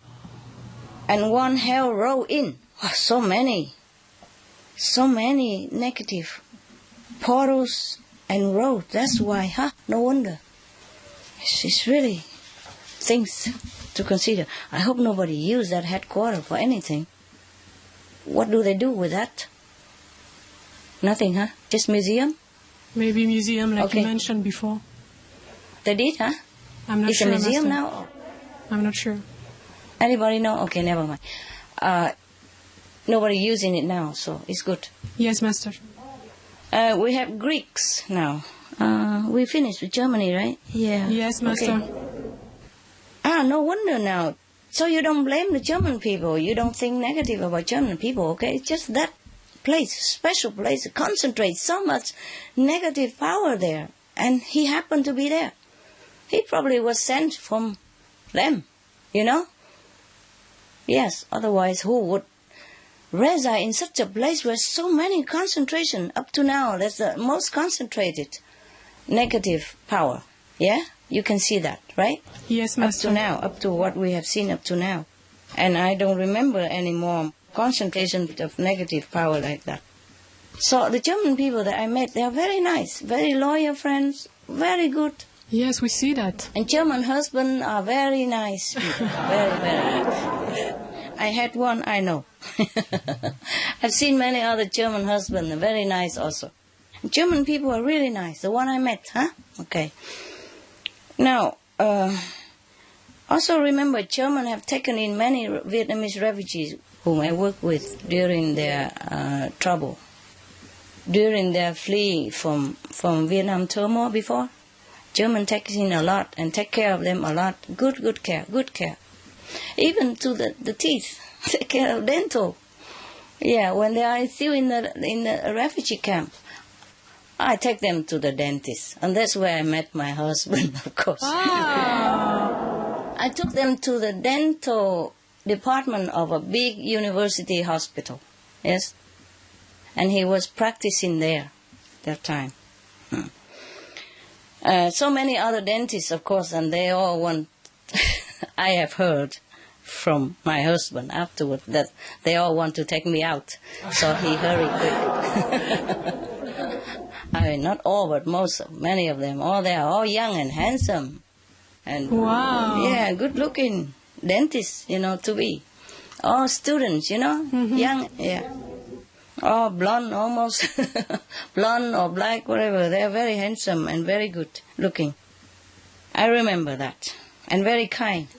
and 1 hell row in. Oh, so many negative portals and roads. That's why, huh? No wonder. It's really things to consider. I hope nobody used that headquarters for anything. What do they do with that? Nothing, huh? Just museum? Maybe museum, like you mentioned before. They did, huh? I'm not it's sure. It's a museum Master. now? I'm not sure. Anybody know? Okay, never mind. Nobody using it now, so it's good. Yes, Master. We have Greeks now. We finished with Germany, right? Yeah. Yes, Master. Okay. No wonder now. So you don't blame the German people. You don't think negative about German people, okay? It's just that place, special place, concentrates so much negative power there. And he happened to be there. He probably was sent from them, you know? Yes, otherwise who would reside in such a place where so many concentration, up to now, that's the most concentrated negative power, yeah? You can see that, right? Yes, Master. Up to now, up to what we have seen up to now. And I don't remember any more concentration of negative power like that. So the German people that I met, they are very nice, very loyal friends, very good. Yes, we see that. And German husbands are very nice people, very, very nice. I had one, I know. I've seen many other German husbands, very nice also. German people are really nice, the one I met, huh? Okay. Now, also remember, Germans have taken in many Vietnamese refugees whom I worked with during their trouble, during their flee from Vietnam turmoil before. Germans take in a lot and take care of them a lot. Good care. Even to the teeth, take care of dental. Yeah, when they are still in the refugee camp, I take them to the dentist, and that's where I met my husband, of course. Wow. I took them to the dental department of a big university hospital, yes, and he was practicing there that time. So many other dentists, of course, and they all want, I have heard from my husband afterward that they all want to take me out. So he hurried quick. I mean, not all, but many of them. They are all young and handsome. And wow. Yeah, good looking dentists, to be. All students, Mm-hmm. young, yeah. All blonde, almost blonde or black, whatever. They are very handsome and very good looking. I remember that. And very kind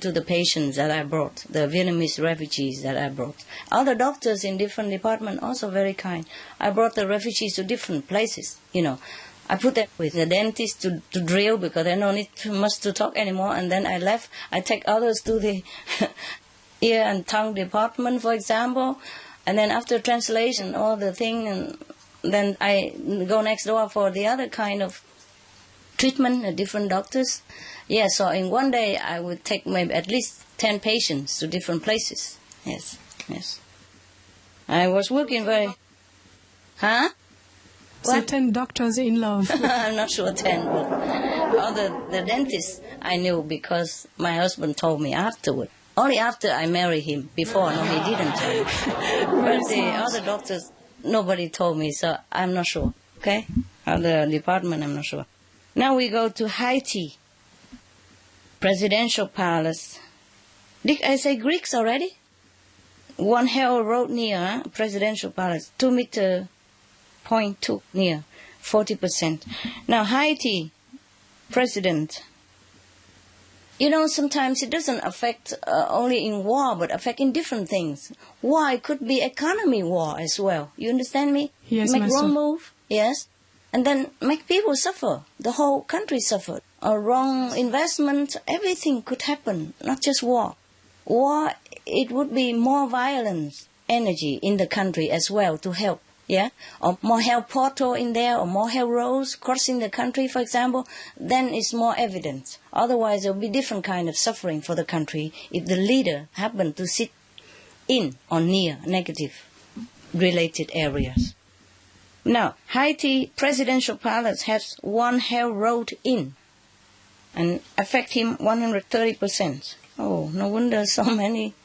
to the patients that I brought, the Vietnamese refugees that I brought. Other doctors in different departments also very kind. I brought the refugees to different places, I put them with the dentist to drill because they don't need much to talk anymore. And then I left. I take others to the ear and tongue department, for example. And then after translation, all the thing, and then I go next door for the other kind of treatment, different doctors. Yeah, so in one day I would take maybe at least 10 patients to different places. Yes. I was working very... Huh? So 10 doctors in love. I'm not sure 10, but all the dentists I knew because my husband told me afterward. Only after I married him. Before, no, he didn't tell me. But the other doctors, nobody told me, so I'm not sure. Okay? Other department, I'm not sure. Now we go to Haiti. Presidential Palace. Did I say Greeks already? One hell road near Presidential Palace. 2 meter 0.2 near 40%. Now Haiti president, you know, sometimes it doesn't affect only in war, but affect in different things. War, it could be economy war as well. You understand me? Yes, make Master. wrong move, yes, and then make people suffer. The whole country suffered. A wrong investment, everything could happen, not just war. War, it would be more violence, energy in the country as well to help. Yeah, or more help portal in there, or more help roads crossing the country, for example, then it's more evident. Otherwise, there will be different kind of suffering for the country if the leader happened to sit in or near negative related areas. Now, Haiti presidential palace has one hell road in and affect him 130%. Oh, no wonder so many,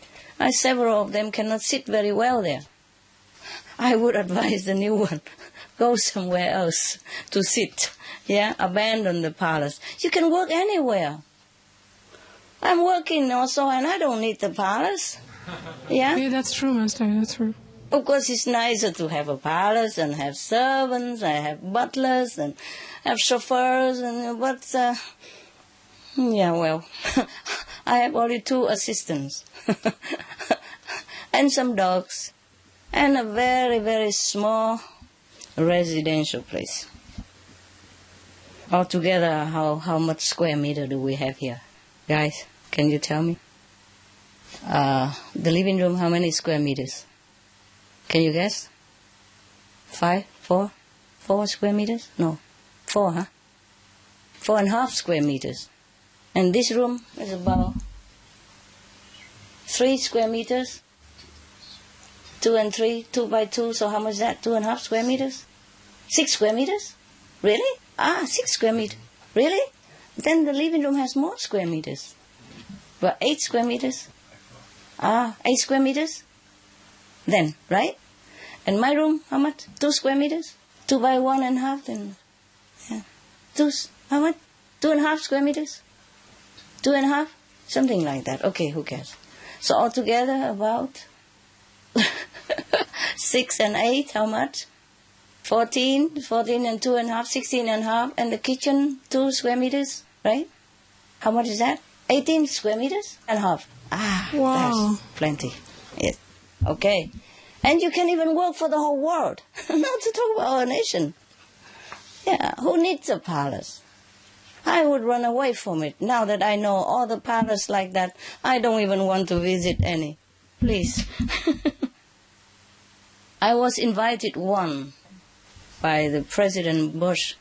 several of them cannot sit very well there. I would advise the new one, go somewhere else to sit, yeah, abandon the palace. You can work anywhere. I'm working also and I don't need the palace, yeah. Yeah, that's true, Master, that's true. Of course, it's nicer to have a palace and have servants, and have butlers and have chauffeurs, but, yeah, well, I have only 2 assistants and some dogs. And a very, very small residential place. Altogether, how much square meter do we have here? Guys, can you tell me? The living room, how many square meters? Can you guess? 5, 4? 4 square meters? No, 4, huh? 4.5 square meters. And this room is about 3 square meters. 2 and 3, 2 by 2, so how much is that? 2.5 square meters? 6 square meters? Really? 6 square meters. Really? Then the living room has more square meters. But 8 square meters? 8 square meters? Then, right? And my room, how much? 2 square meters? 2 by 1.5, then, yeah. How much? 2.5 square meters? 2.5? Something like that. Okay, who cares? So altogether about 6 and 8, how much? 14 and 2.5, 16.5, and the kitchen 2 square meters, right? How much is that? 18 square meters and half. Wow. That's plenty. Yes. Okay. And you can even work for the whole world, not to talk about our nation. Yeah, who needs a palace? I would run away from it. Now that I know all the palaces like that, I don't even want to visit any. Please. I was invited one by the President Bush,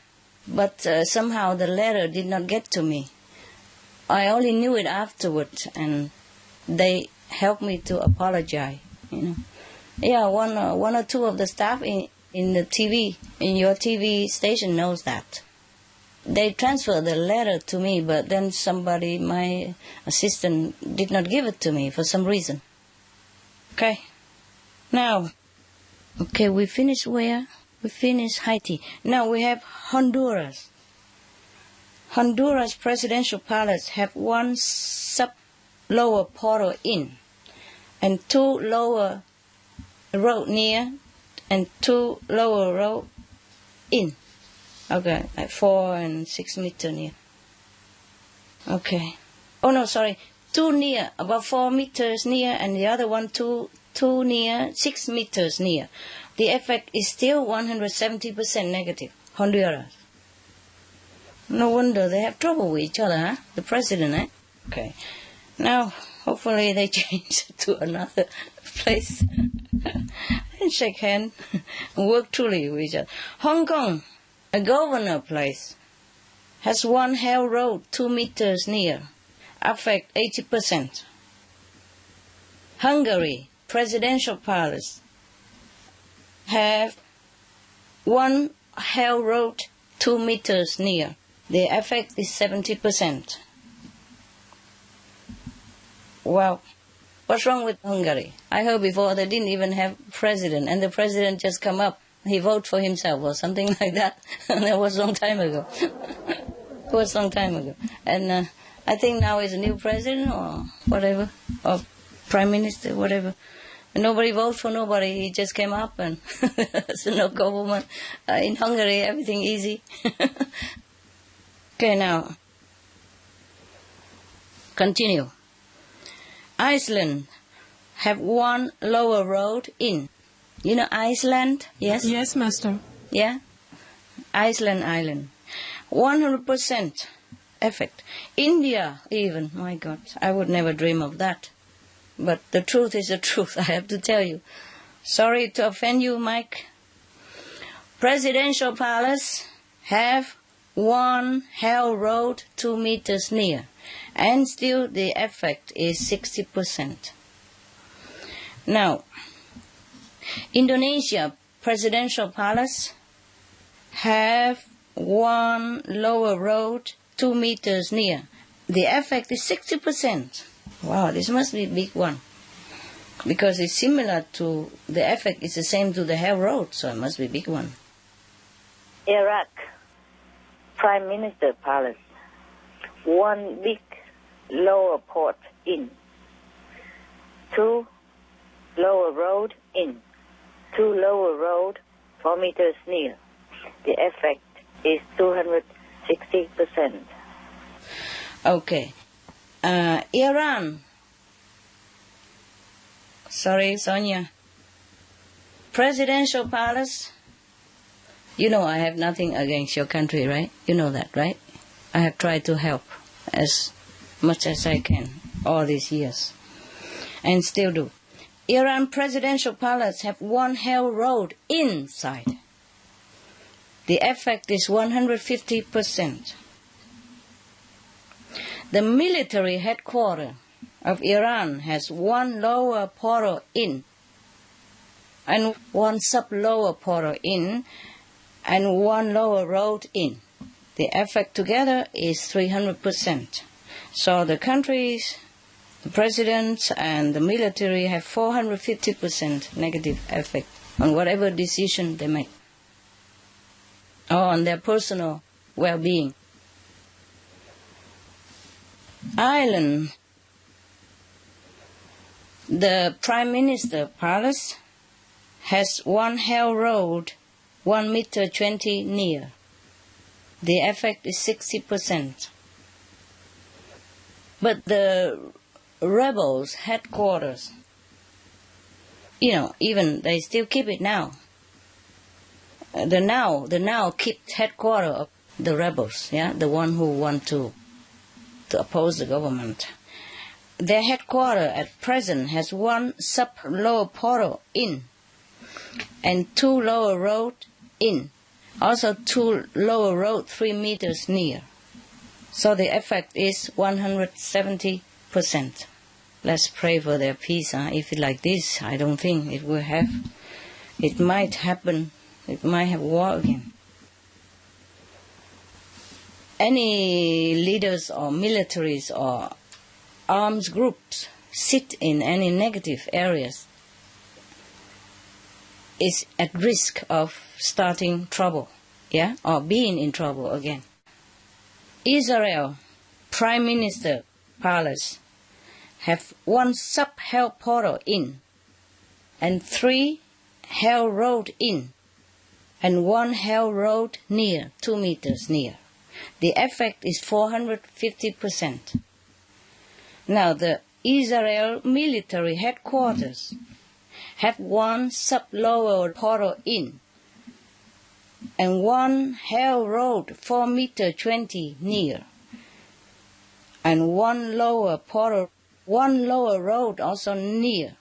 but somehow the letter did not get to me. I only knew it afterward, and they helped me to apologize. You know, yeah, one or 2 of the staff in the TV, in your TV station, knows that. They transferred the letter to me, but then somebody, my assistant, did not give it to me for some reason. Okay, now. Okay, we finished where? We finished Haiti. Now we have Honduras. Honduras presidential palace have 1 lower portal in, and 2 lower road near, and 2 lower road in. Okay, like 4 and 6 meter near. Okay. Oh no, sorry. 2 near, about 4 meters near, and the other one 2 near, 6 meters near. The effect is still 170% negative. Honduras. No wonder they have trouble with each other, huh? The president, eh? Okay. Now, hopefully they change to another place and shake hands and work truly with each other. Hong Kong, a governor place, has 1 hell road 2 meters near. Affect 80%. Hungary, presidential palace, have 1 hell road 2 meters near. The effect is 70%. Well, what's wrong with Hungary? I heard before they didn't even have president, and the president just come up. He voted for himself or something like that. That was a long time ago. It was a long time ago. And I think now is a new president or whatever, or prime minister, whatever. Nobody voted for nobody. He just came up and so no government. In Hungary, everything easy. Okay, now, continue. Iceland have one lower road in. You know Iceland? Yes? Yes, Master. Yeah? Iceland island. 100% effect. India even, my God, I would never dream of that. But the truth is the truth, I have to tell you. Sorry to offend you, Mike. Presidential palace have one hell road 2 meters near, and still the effect is 60%. Now, Indonesia presidential palace have one lower road 2 meters near. The effect is 60%. Wow, this must be a big one. Because it's similar to, the effect is the same to the hell road, so it must be a big one. Iraq Prime Minister Palace, one big lower port in, 2 lower road in, 2 lower road 4 meters near. The effect is 260%. Okay. Iran. Sorry, Sonia. Presidential palace. You know I have nothing against your country, right? You know that, right? I have tried to help as much as I can all these years. And still do. Iran presidential palace have one hell road inside. The effect is 150%. The military headquarters of Iran has one lower portal in, and one sub-lower portal in, and one lower road in. The effect together is 300%. So the countries, the presidents, and the military have 450% negative effect on whatever decision they make, or on their personal well-being. Ireland, the Prime Minister Palace has one hell road 1 meter 20 near. The effect is 60%. But the rebels' headquarters, even they still keep it now. The now kept headquarters of the rebels, the one who want to oppose the government. Their headquarters at present has one sub-lower portal in, and 2 lower road in. Also 2 lower road 3 meters near. So the effect is 170%. Let's pray for their peace. If it's like this, I don't think it will have. It might happen. It might have war again. Any leaders or militaries or arms groups sit in any negative areas is at risk of starting trouble, or being in trouble again. Israel Prime Minister Palace have one sub-hell portal in, and 3 hell road in, and 1 hell road near, 2 meters near. The effect is 450%. Now the Israel military headquarters have 1 sub-lower portal in, and 1 hell road 4 meter 20 near, and 1 lower portal, 1 lower road also near,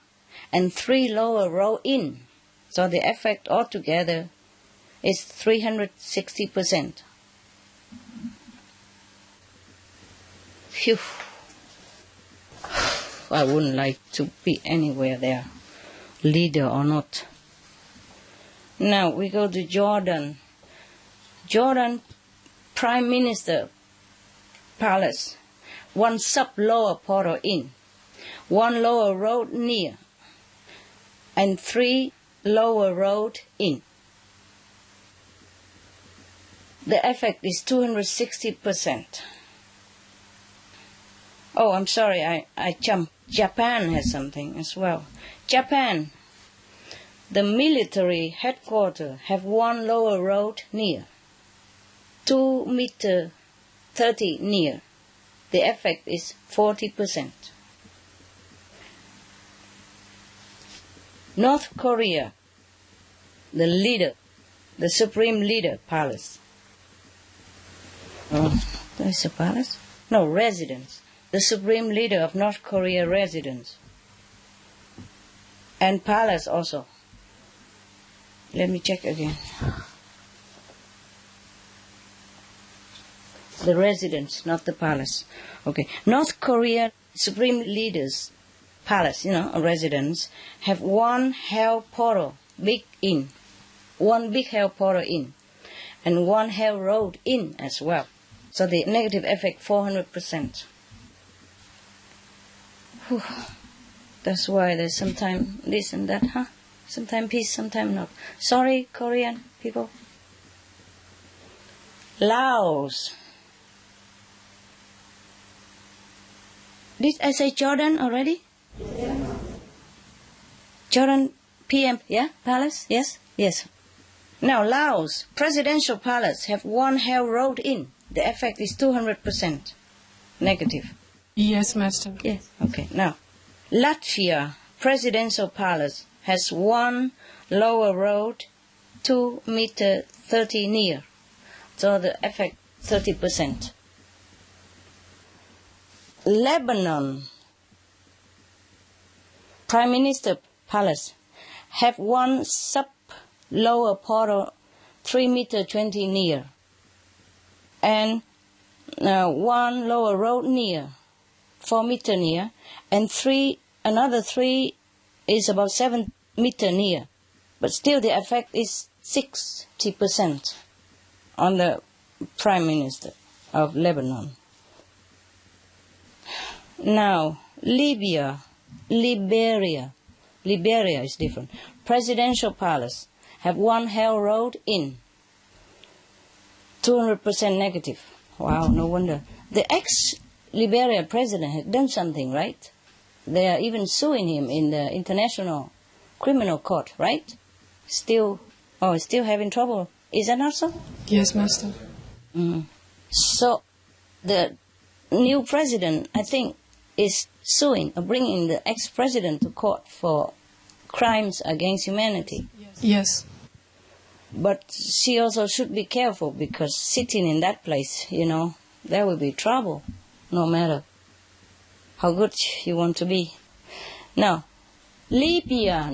and 3 lower road in. So the effect altogether is 360%. Phew. I wouldn't like to be anywhere there, leader or not. Now we go to Jordan. Jordan Prime Minister Palace, 1 sub-lower portal in, 1 lower road near, and 3 lower road in. The effect is 260%. Oh, I'm sorry, I jumped. Japan has something as well. Japan, the military headquarters have one lower road near, 2 meter 30 near. The effect is 40%. North Korea, the leader, the supreme leader palace. Oh, there's a palace? No, residence. The supreme leader of North Korea residence. And palace also. Let me check again. The residence, not the palace. Okay. North Korea supreme leaders palace, a residence, have one hell portal, big inn. One big hell portal inn. And one hell road inn as well. So the negative effect 400%. Whew. That's why there's sometimes this and that, huh? Sometimes peace, sometimes not. Sorry, Korean people. Laos. Did I say Jordan already? Yeah. Jordan PM, yeah? Palace? Yes? Yes. Now, Laos, presidential palace, have one hell road in. The effect is 200% negative. Yes, Master. Yes. Okay. Now, Latvia, presidential palace, has one lower road, 2 meter 30 near. So the effect 30%. Lebanon, Prime Minister Palace, have one sub lower portal 3 meter 20 near, and one lower road near, 4 meter near, and another 3 is about 7 meter near, but still the effect is 60% on the Prime Minister of Lebanon. Now, Liberia is different. Presidential palace have one hell road in. 200% negative. Wow, no wonder. The ex-Liberia president had done something, right? They are even suing him in the International Criminal Court, right? Still having trouble. Is that not so? Yes, Master. So, the new president, I think, is suing or bringing the ex-president to court for crimes against humanity. Yes. But she also should be careful, because sitting in that place, there will be trouble, no matter how good you want to be. Now, Libya.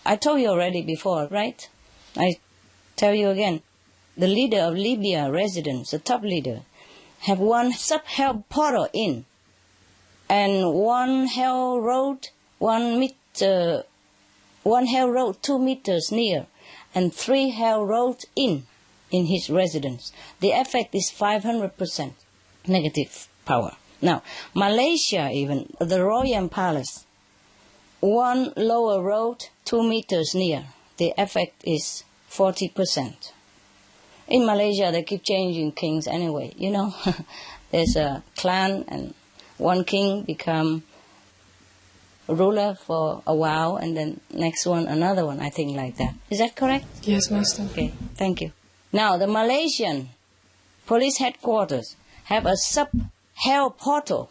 I told you already before, right? I tell you again. The leader of Libya residents, the top leader, have one sub-hell portal in, and one hell road 2 meters near, and 3 hell roads in his residence. The effect is 500% negative power. Now, Malaysia even, the Royal Palace, one lower road 2 meters near. The effect is 40%. In Malaysia, they keep changing kings anyway, There's a clan, and one king become ruler for a while, and then next one, another one, I think like that. Is that correct? Yes, Master. Okay, thank you. Now, the Malaysian police headquarters have a sub-hell portal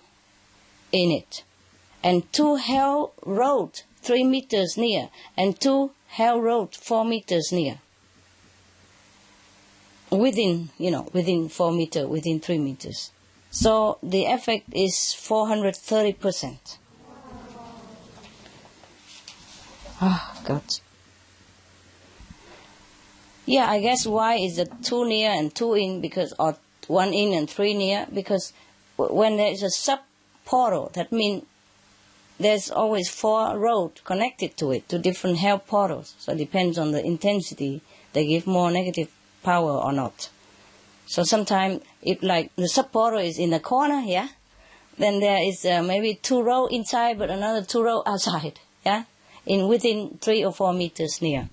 in it, and 2 hell road 3 meters near, and 2 hell road 4 meters near. Within 4 meters, within 3 meters. So the effect is 430%. Ah, God. Yeah, I guess why is the 2 near and 2 in, or 1 in and 3 near, because when there is a sub-portal, that means there's always 4 roads connected to it, to different hell portals. So it depends on the intensity. They give more negative power or not. So sometimes, if like the sub-portal is in the corner, yeah, then there is maybe 2 rows inside, but another 2 rows outside, yeah, within 3 or 4 meters near.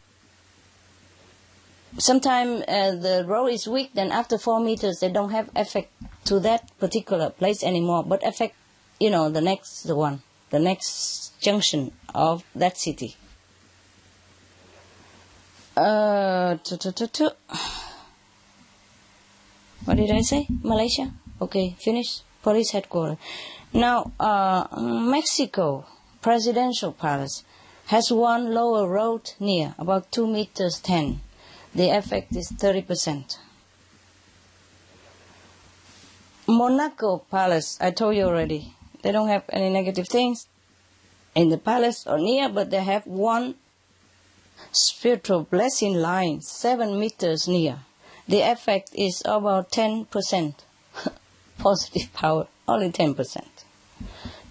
Sometimes the road is weak, then after 4 meters, they don't have effect to that particular place anymore, but affect, the next one, the next junction of that city. What did I say? Malaysia? Okay, finish. Police headquarters. Now, Mexico Presidential Palace has one lower road near, about 2 meters 10. The effect is 30%. Monaco Palace, I told you already, they don't have any negative things in the palace or near, but they have one spiritual blessing line, 7 meters near. The effect is about 10% positive power, only 10%.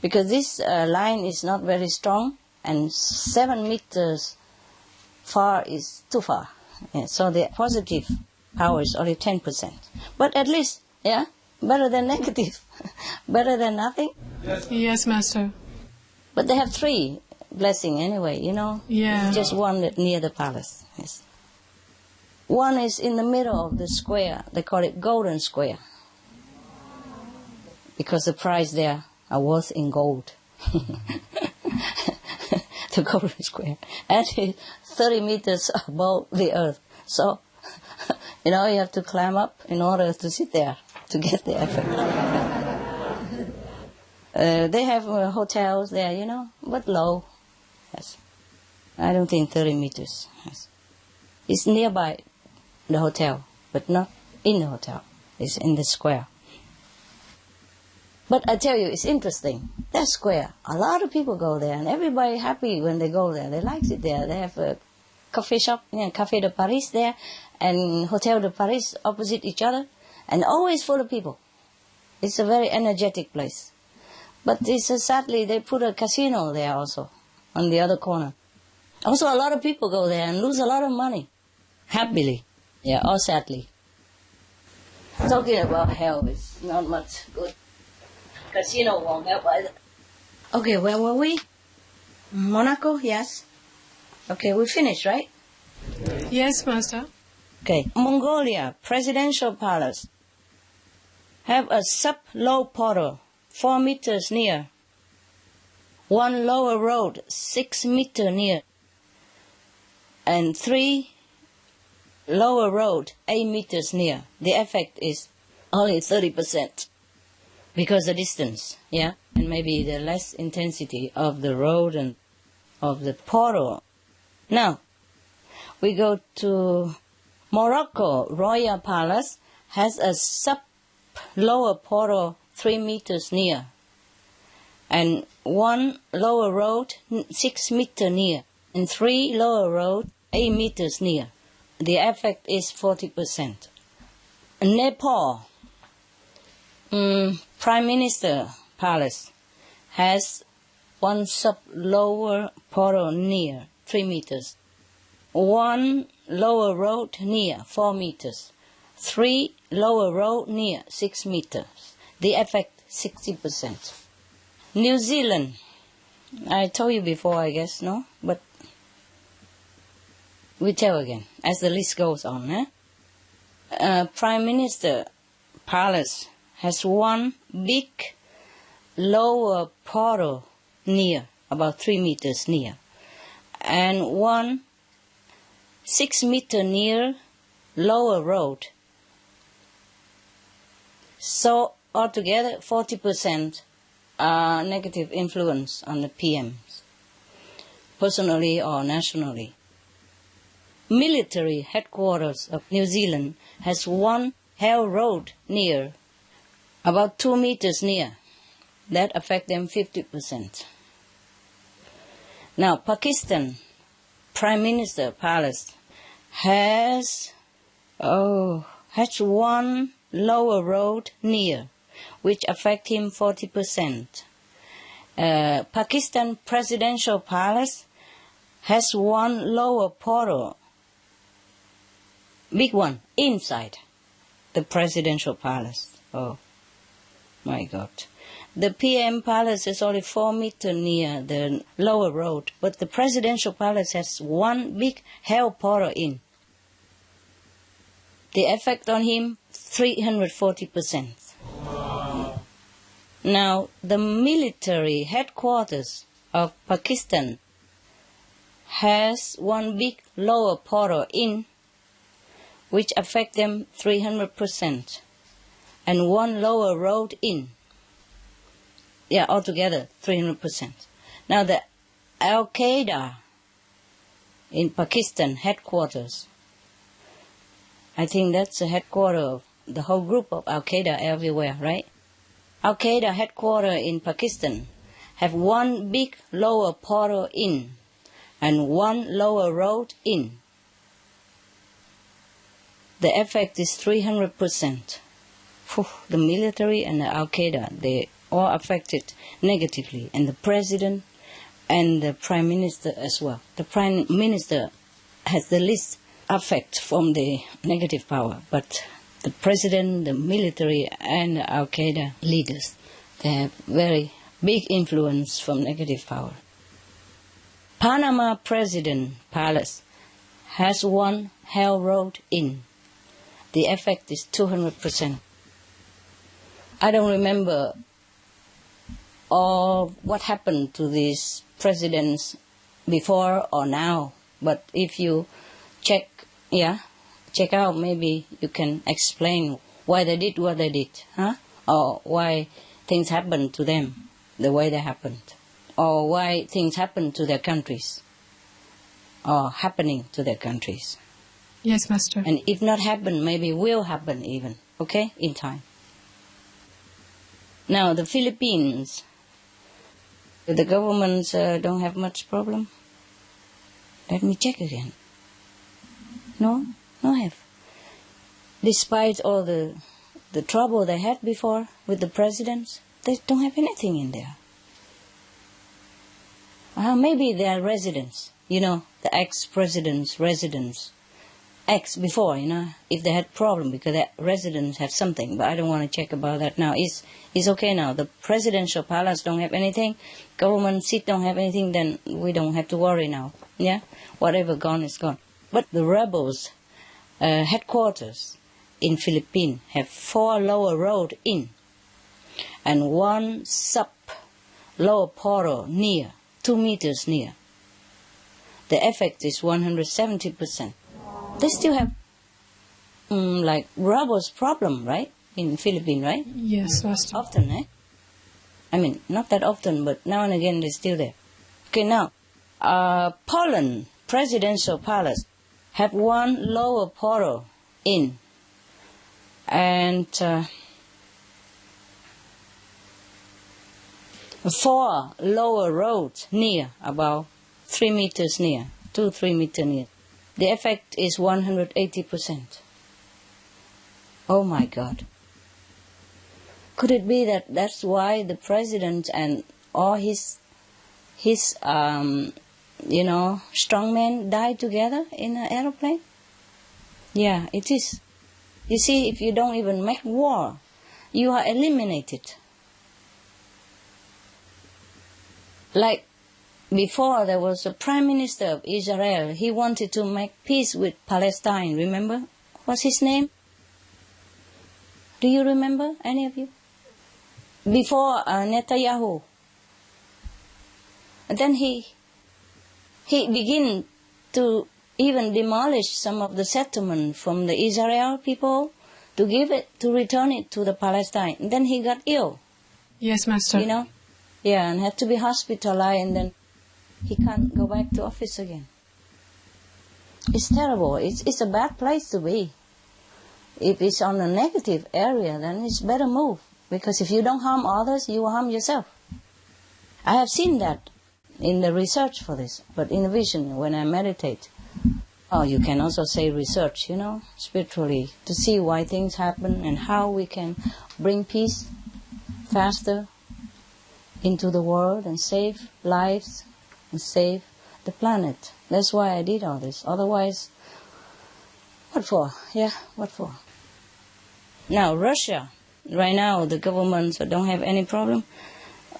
Because this line is not very strong, and 7 meters far is too far. Yeah, so the positive power is only 10%. But at least, better than negative. Better than nothing. Yes, Master. But they have 3 blessings anyway, Yeah. Just one near the palace. Yes. One is in the middle of the square. They call it Golden Square. Because the price there are worth in gold. The Golden Square. And it's 30 meters above the earth. So, you have to climb up in order to sit there to get the effect. They have hotels there, but low. Yes. I don't think 30 meters. Yes. It's nearby the hotel, but not in the hotel. It's in the square. But I tell you, it's interesting. That square, a lot of people go there, and everybody happy when they go there. They like it there. They have a coffee shop, Café de Paris there, and Hotel de Paris opposite each other, and always full of people. It's a very energetic place. But sadly, they put a casino there also, on the other corner. Also, a lot of people go there and lose a lot of money. Happily, or sadly. Talking about hell is not much good. Casino won't help either. Okay, where were we? Monaco, yes. Okay, we finished, right? Yes, Master. Okay, Mongolia Presidential Palace have a sub-low portal, 4 meters near. One lower road, 6 meters near. And 3 lower road, 8 meters near. The effect is only 30%. Because the distance, and maybe the less intensity of the road and of the portal. Now, we go to Morocco. Royal Palace has a sub-lower portal 3 meters near, and 1 lower road 6 meters near, and 3 lower road 8 meters near. The effect is 40%. Nepal. Prime Minister Palace has 1 sub-lower portal near, 3 meters. 1 lower road near, 4 meters. 3 lower road near, 6 meters. The effect, 60%. New Zealand. I told you before, I guess, no? But we tell again, as the list goes on. Prime Minister Palace has 1 big lower portal near, about 3 meters near, and 1 6 meter near lower road. So altogether 40% negative influence on the PMs, personally or nationally. Military headquarters of New Zealand has 1 hell road near, about 2 meters near. That affect them 50%. Now, Pakistan Prime Minister Palace has 1 lower road near, which affect him 40%. Pakistan Presidential Palace has 1 lower portal, big one, inside the Presidential Palace. Oh, my God. The PM Palace is only 4 meters near the lower road, but the Presidential Palace has 1 big hell portal in. The effect on him, 340%. Now, the military headquarters of Pakistan has one big lower portal in, which affect them 300%, and one lower road in. Yeah, altogether 300%. Now, the Al-Qaeda in Pakistan headquarters, I think that's the headquarters of the whole group of Al-Qaeda everywhere, right? Al-Qaeda headquarters in Pakistan have one big lower portal in and one lower road in. The effect is 300%. The military and the Al-Qaeda, they all affected negatively, and the president and the prime minister as well. The prime minister has the least effect from the negative power, but the president, the military, and the Al-Qaeda leaders, they have very big influence from negative power. Panama President Palace has one hell road in. The effect is 200%. I don't remember all what happened to these presidents before or now, but if you check out, maybe you can explain why they did what they did, or why things happened to them the way they happened, or why things happened to their countries, or happening to their countries. Yes, Master. And if not happen, maybe will happen even, okay, in time. Now, the Philippines, the governments don't have much problem. Let me check again. No have. Despite all the trouble they had before with the presidents, they don't have anything in there. Maybe they are residents, the ex-presidents' residents. Before, if they had problem because the residents have something, but I don't want to check about that now. It's okay now. The presidential palace don't have anything, government seat don't have anything, then we don't have to worry now. Yeah, whatever gone is gone. But the rebels' headquarters in Philippines have 4 lower road in, and 1 sub lower portal near, 2 meters near. The effect is 170%. They still have like robbers problem, right? In Philippines, right? Yes, Master. Often, eh? I mean, not that often, but now and again they're still there. Okay, now, Poland presidential palace have 1 lower portal in, and 4 lower roads near, about 3 meters near, 2-3 meters near. The effect is 180%. Oh my God. Could it be that that's why the president and all his strongmen died together in an aeroplane? Yeah, it is. You see, if you don't even make war, you are eliminated. Like before, there was a prime minister of Israel. He wanted to make peace with Palestine, remember? What's his name? Do you remember, any of you? Before Netanyahu. And then he began to even demolish some of the settlement from the Israel people to return it to the Palestine. And then he got ill. Yes, Master. Yeah, and had to be hospitalized, and then he can't go back to office again. It's terrible. It's a bad place to be. If it's on a negative area, then it's better move. Because if you don't harm others, you will harm yourself. I have seen that in the research for this, but in the vision, when I meditate. Oh, you can also say research, spiritually, to see why things happen and how we can bring peace faster into the world and save lives and save the planet. That's why I did all this. Otherwise, what for? Yeah, what for? Now, Russia, right now, the governments don't have any problem.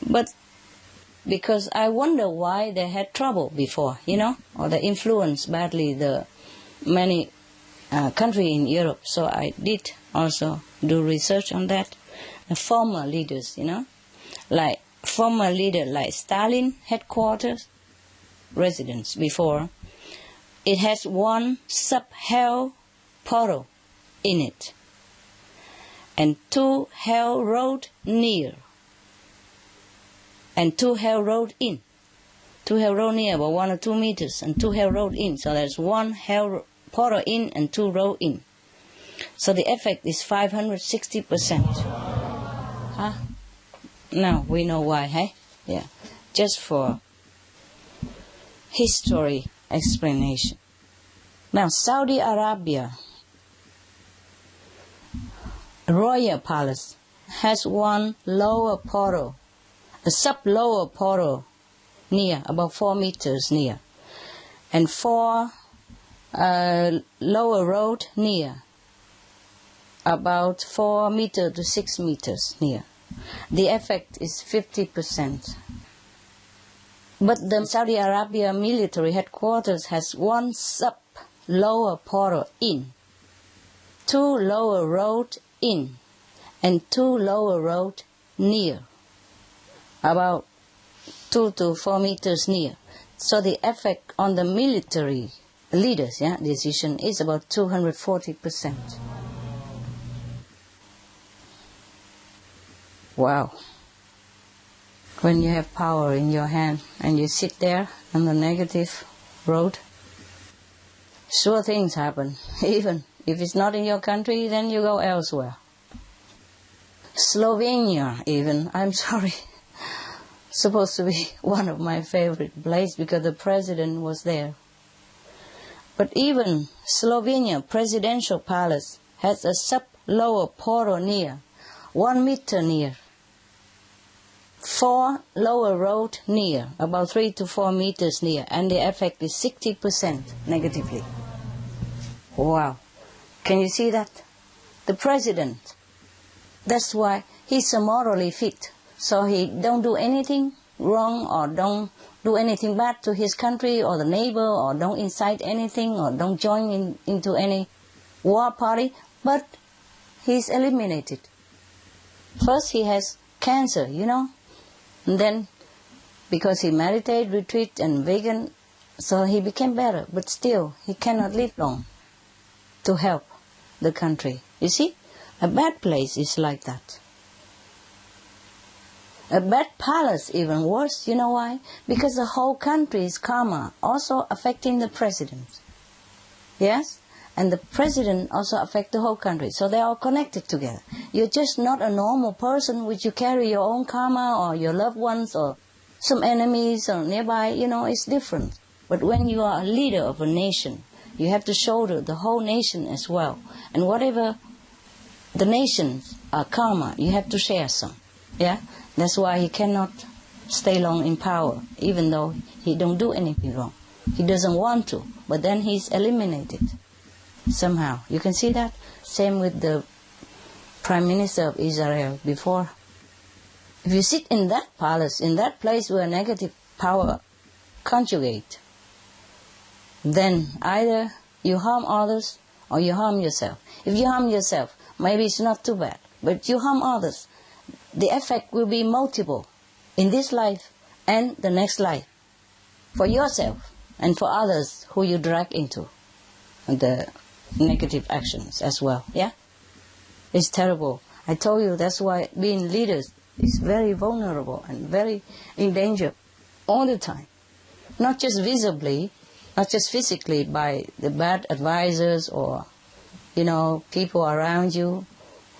But because I wonder why they had trouble before, or they influenced badly the many country in Europe, so I did also do research on that. Former leaders, like former leader like Stalin headquarters, residence before, it has one sub-hell portal in it, and 2 hell road near, and 2 hell road in. 2 hell road near about 1 or 2 meters, and 2 hell road in. So there's 1 hell portal in and 2 road in. So the effect is 560%. Huh? Now we know why, hey? Yeah. Just for history explanation. Now Saudi Arabia Royal Palace has 1 lower portal, a sub-lower portal near, about 4 meters near, and 4 lower road near, about 4 meters to 6 meters near. The effect is 50%. But the Saudi Arabia military headquarters has 1 sub-lower portal in, 2 lower road in, and 2 lower road near, about 2 to 4 meters near. So the effect on the military leaders, decision is about 240%. Wow. When you have power in your hand and you sit there on the negative road, sure things happen. Even if it's not in your country, then you go elsewhere. Slovenia even, I'm sorry, supposed to be one of my favorite places because the president was there. But even Slovenia Presidential Palace has a sub-lower portal near, 1 meter near, 4 lower road near, about 3 to 4 meters near, and the effect is 60% negatively. Wow. Can you see that? The president, that's why he's so morally fit. So he don't do anything wrong or don't do anything bad to his country or the neighbor or don't incite anything or don't join into any war party, but he's eliminated. First he has cancer, and then because he meditate, retreat and vegan, so he became better, but still he cannot live long to help the country. You see, a bad place is like that. A bad palace even worse. You know why? Because the whole country's karma also affecting the president. Yes? And the president also affects the whole country. So they are connected together. You're just not a normal person which you carry your own karma or your loved ones or some enemies or nearby, it's different. But when you are a leader of a nation, you have to shoulder the whole nation as well. And whatever the nation's karma, you have to share some. Yeah? That's why he cannot stay long in power, even though he don't do anything wrong. He doesn't want to, but then he's eliminated somehow. You can see that? Same with the Prime Minister of Israel before. If you sit in that palace, in that place where negative power conjugate, then either you harm others or you harm yourself. If you harm yourself, maybe it's not too bad, but you harm others, the effect will be multiple in this life and the next life for yourself and for others who you drag into the negative actions as well. Yeah? It's terrible. I told you that's why being leaders is very vulnerable and very in danger all the time. Not just visibly, not just physically by the bad advisors or, people around you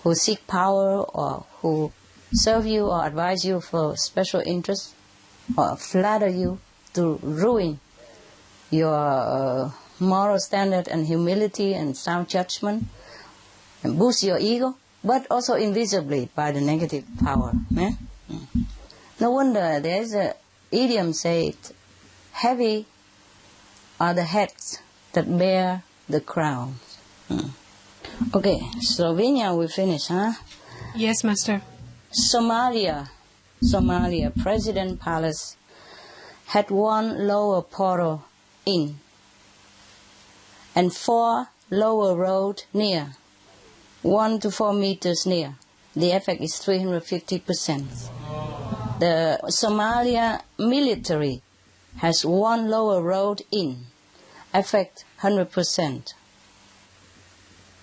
who seek power or who serve you or advise you for special interests or flatter you to ruin your moral standard and humility and sound judgment and boost your ego, but also invisibly by the negative power. Eh? No wonder there's an idiom said, heavy are the heads that bear the crown. Okay, Slovenia we finish, huh? Yes, Master. Somalia President Palace had 1 lower portal in and 4 lower road near, 1 to 4 meters near, the effect is 350%. The Somalia military has 1 lower road in, effect 100%.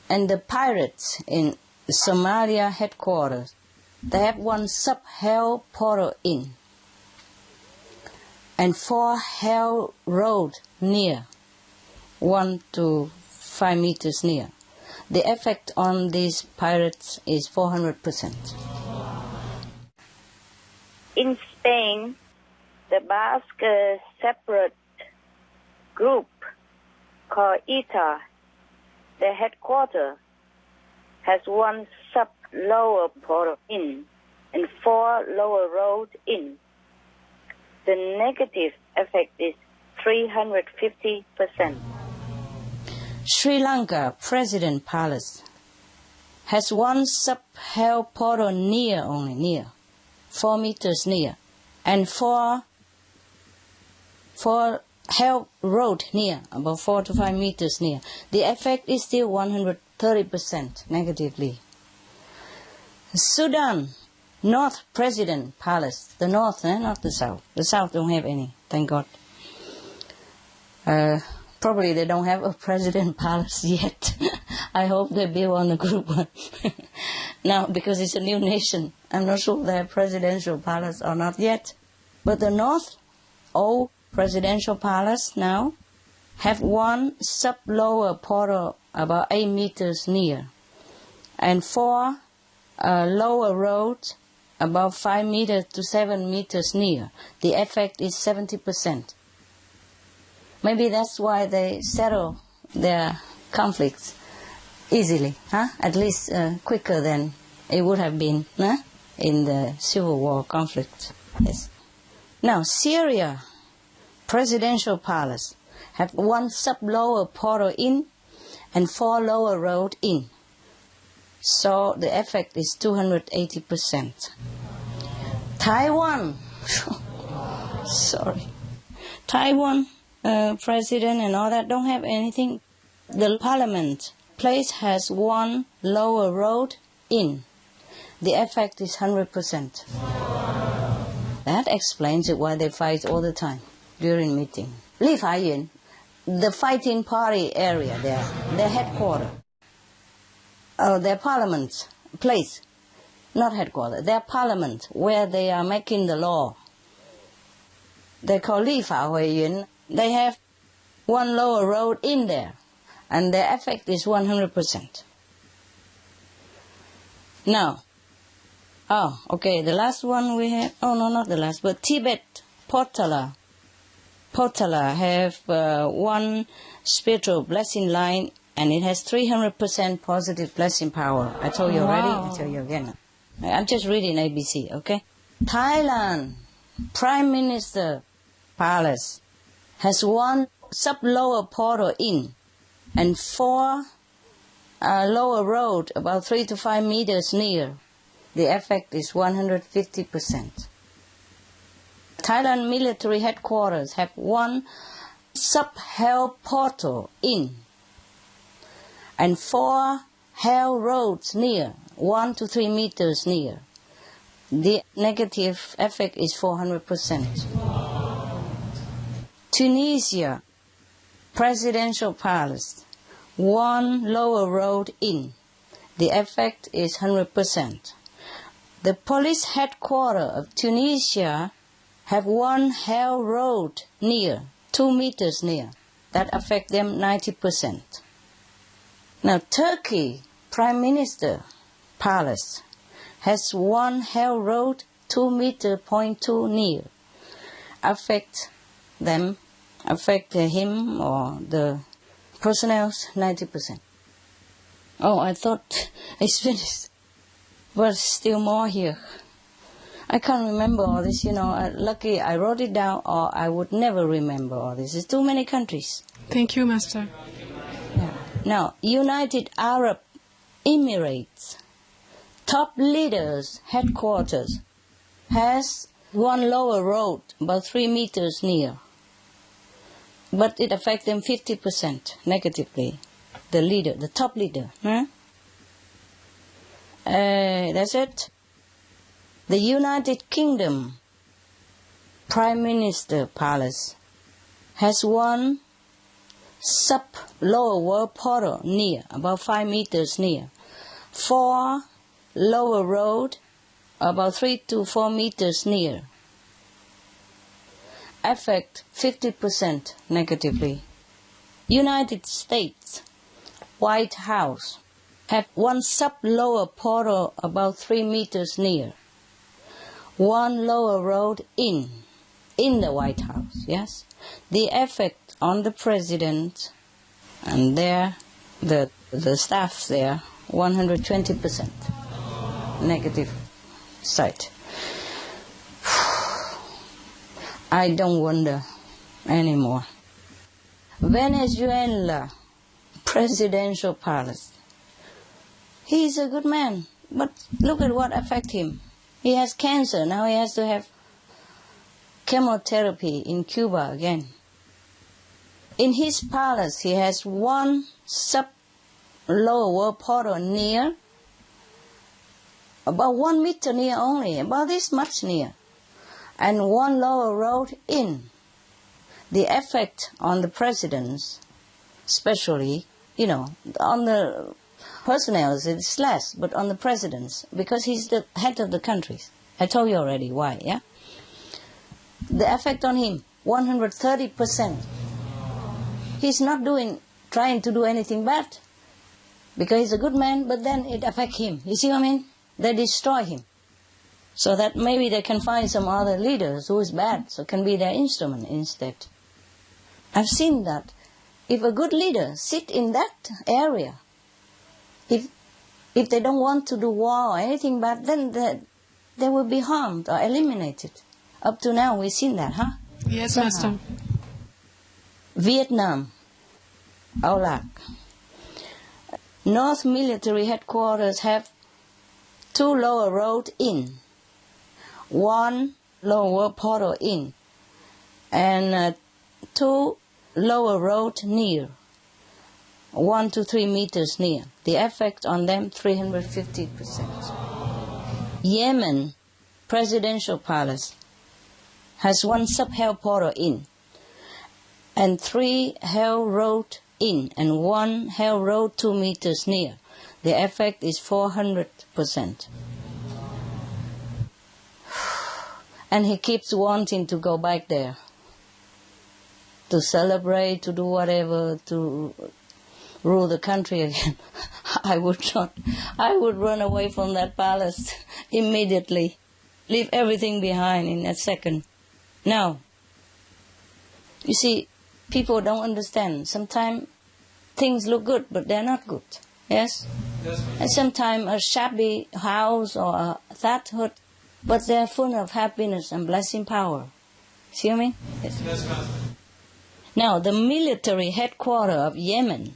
And the pirates in Somalia headquarters, they have 1 sub-hell portal in, and 4 hell road near, 1 to 5 meters near. The effect on these pirates is 400%. In Spain, the Basque separate group called ETA, the headquarters, has 1 sub-lower portal in and 4 lower road in. The negative effect is 350%. Sri Lanka President Palace has 1 sub-hell portal near, only near, 4 meters near, and 4 hell road near, about 4 to 5 meters near. The effect is still 130% negatively. Sudan North President Palace, the north, not the south. The south don't have any, thank God. Probably they don't have a president palace yet. I hope they build on a good one. Now, because it's a new nation, I'm not sure they have presidential palace or not yet. But the north, old presidential palace now, have 1 sub-lower portal about 8 meters near, and 4 lower roads about 5 meters to 7 meters near. The effect is 70%. Maybe that's why they settle their conflicts easily, at least quicker than it would have been in the Civil War conflict. Yes. Now, Syria Presidential Palace have 1 sub-lower portal in and 4 lower road in. So the effect is 280%. Taiwan, Taiwan president and all that don't have anything. The parliament place has 1 lower road in. The effect is 100%. That explains it why they fight all the time during meeting. Li Faiyuan, the fighting party area there, their headquarters, their parliament place, not headquarters, their parliament where they are making the law. They call Li Faiyuan. They have 1 lower road in there, and their effect is 100%. Now, the last one we have, not the last, but Tibet, Potala have 1 spiritual blessing line, and it has 300% positive blessing power. I told you already, I tell you again. I'm just reading ABC, okay? Thailand, Prime Minister Palace, has 1 sub-lower portal in and 4 lower road about 3 to 5 meters near. The effect is 150%. Thailand military headquarters have 1 sub-hell portal in and 4 hell roads near, 1 to 3 meters near. The negative effect is 400%. Tunisia Presidential Palace, 1 lower road in. The effect is 100%. The police headquarters of Tunisia have 1 hell road near, 2 meters near. That affect them 90%. Now Turkey Prime Minister Palace has 1 hell road 2 meter point 2 near. Affect him or the personnel 90%. Oh, I thought it's finished. But still more here. I can't remember all this, lucky I wrote it down or I would never remember all this. It's too many countries. Thank you, Master. Yeah. Now, United Arab Emirates, top leaders headquarters, has 1 lower road about 3 meters near. But it affects them 50% negatively. the leader, the top leader. That's it. The United Kingdom Prime Minister Palace has one sub-lower world portal near, about 5 meters near. 4 lower road, about 3 to 4 meters near. Affect 50% negatively. United States White House have one sub-lower portal about 3 meters near. 1 lower road in the White House, yes? The effect on the president and there, the staff there, 120% negative side. I don't wonder anymore. Venezuela presidential palace. He is a good man, but look at what affect him. He has cancer, now he has to have chemotherapy in Cuba again. In his palace, he has one sub-lower world portal near, about 1 meter near only, about this much near, and 1 lower road in. The effect on the presidents, especially, on the personnel it's less, but on the presidents, because he's the head of the countries. I told you already why, yeah? The effect on him, 130%. He's not trying to do anything bad, because he's a good man, but then it affects him. You see what I mean? They destroy him. So that maybe they can find some other leaders who is bad, so can be their instrument instead. I've seen that. If a good leader sit in that area, if they don't want to do war or anything bad, then they will be harmed or eliminated. Up to now, we've seen that, huh? Yes, somehow. Master. Vietnam, Aulac. North Military Headquarters have 2 lower road in, 1 lower portal in, and 2 lower road near, 1 to 3 meters near. The effect on them, 350%. Yemen Presidential Palace has 1 sub-hell portal in, and 3 hell road in, and 1 hell road 2 meters near. The effect is 400%. And he keeps wanting to go back there, to celebrate, to do whatever, to rule the country again. I would not. I would run away from that palace immediately. Leave everything behind in a second. Now, you see, people don't understand. Sometimes things look good, but they're not good. Yes? And sometimes a shabby house or a thatched hut, but they're full of happiness and blessing power. See what I mean? Yes. Now, the military headquarters of Yemen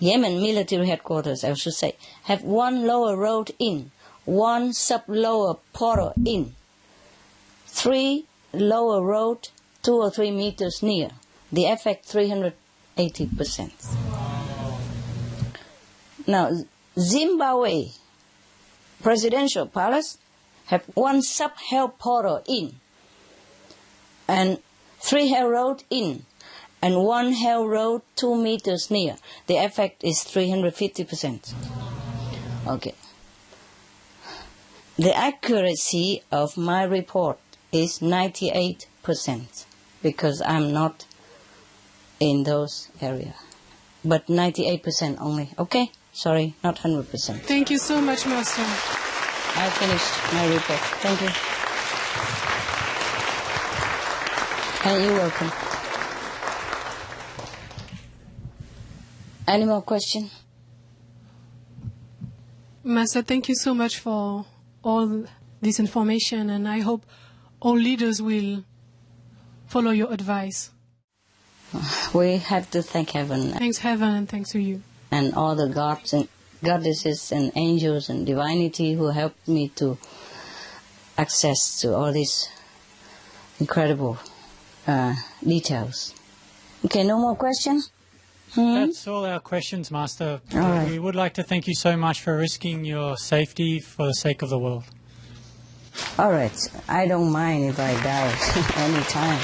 military headquarters, I should say, have 1 lower road in, 1 sub-lower portal in, 3 lower road 2 or 3 meters near. The effect 380%. Now, Zimbabwe Presidential Palace have 1 sub-hell portal in, and 3 hell road in, and 1 hell road 2 meters near. The effect is 350%. Okay. The accuracy of my report is 98%, because I'm not in those areas. But 98% only. Okay? Sorry, not 100%. Thank you so much, Master. I finished my report. Thank you. And you're welcome. Any more questions? Master, thank you so much for all this information, and I hope all leaders will follow your advice. We have to thank heaven. Thanks heaven and thanks to you. And all the gods and goddesses and angels and divinity who helped me to access to all these incredible details. Okay, no more questions? That's all our questions, Master. All right. We would like to thank you so much for risking your safety for the sake of the world. All right. I don't mind if I die anytime.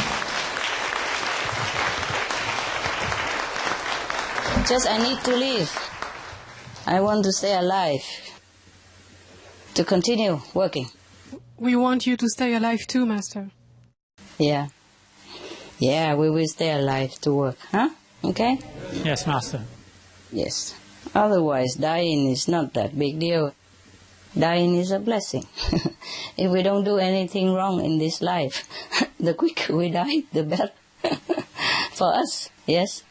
Just I need to live. I want to stay alive. To continue working. We want you to stay alive too, Master. Yeah. Yeah, we will stay alive to work. Huh? Okay? Yes, Master. Yes. Otherwise, dying is not that big deal. Dying is a blessing. If we don't do anything wrong in this life, the quicker we die, the better. For us, yes?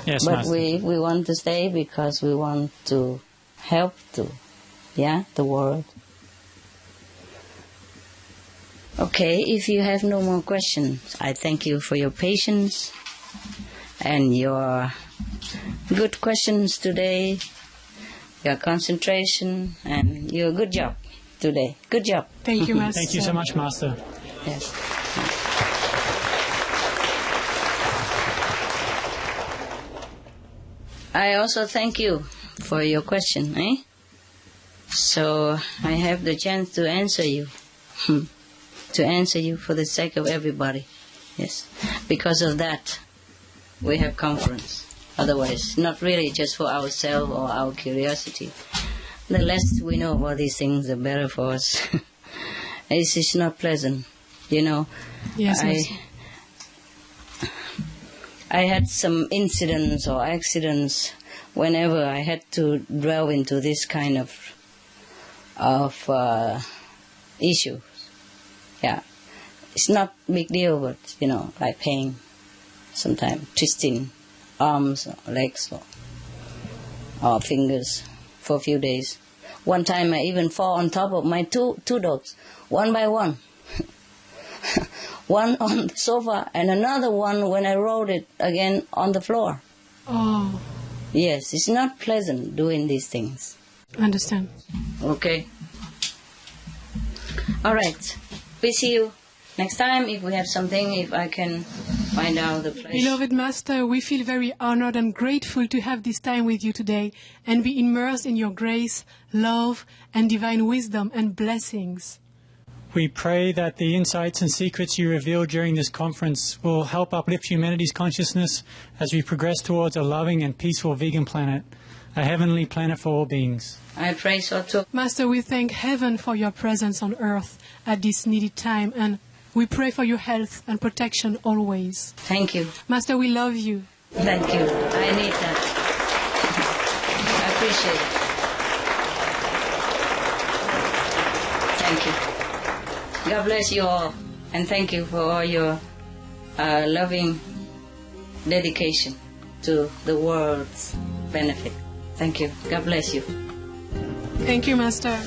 Yes, but Master. we want to stay because we want to help the world. Okay, if you have no more questions, I thank you for your patience and your good questions today, your concentration, and your good job today. Good job. Thank you, Master. Thank you so much, Master. Yes. I also thank you for your question, So I have the chance to answer you. To answer you for the sake of everybody. Yes. Because of that, we have conference. Otherwise, not really just for ourselves or our curiosity. The less we know about these things, the better for us. It's not pleasant, Yes, I had some incidents or accidents whenever I had to delve into this kind of issue. Yeah, it's not big deal, but like pain, sometimes twisting arms, or legs, or fingers for a few days. One time I even fall on top of my two dogs, one by one. One on the sofa and another one when I rolled it again on the floor. Oh. Yes, it's not pleasant doing these things. I understand. Okay. All right. We see you next time if we have something, if I can find out the place. Beloved Master, we feel very honored and grateful to have this time with you today and be immersed in your grace, love, and divine wisdom and blessings. We pray that the insights and secrets you reveal during this conference will help uplift humanity's consciousness as we progress towards a loving and peaceful vegan planet, a heavenly planet for all beings. I pray so too. Master, we thank heaven for your presence on earth at this needed time, and we pray for your health and protection always. Thank you. Master, we love you. Thank you. I need that. I appreciate it. Thank you. God bless you all, and thank you for all your loving dedication to the world's benefit. Thank you. God bless you. Thank you, Master.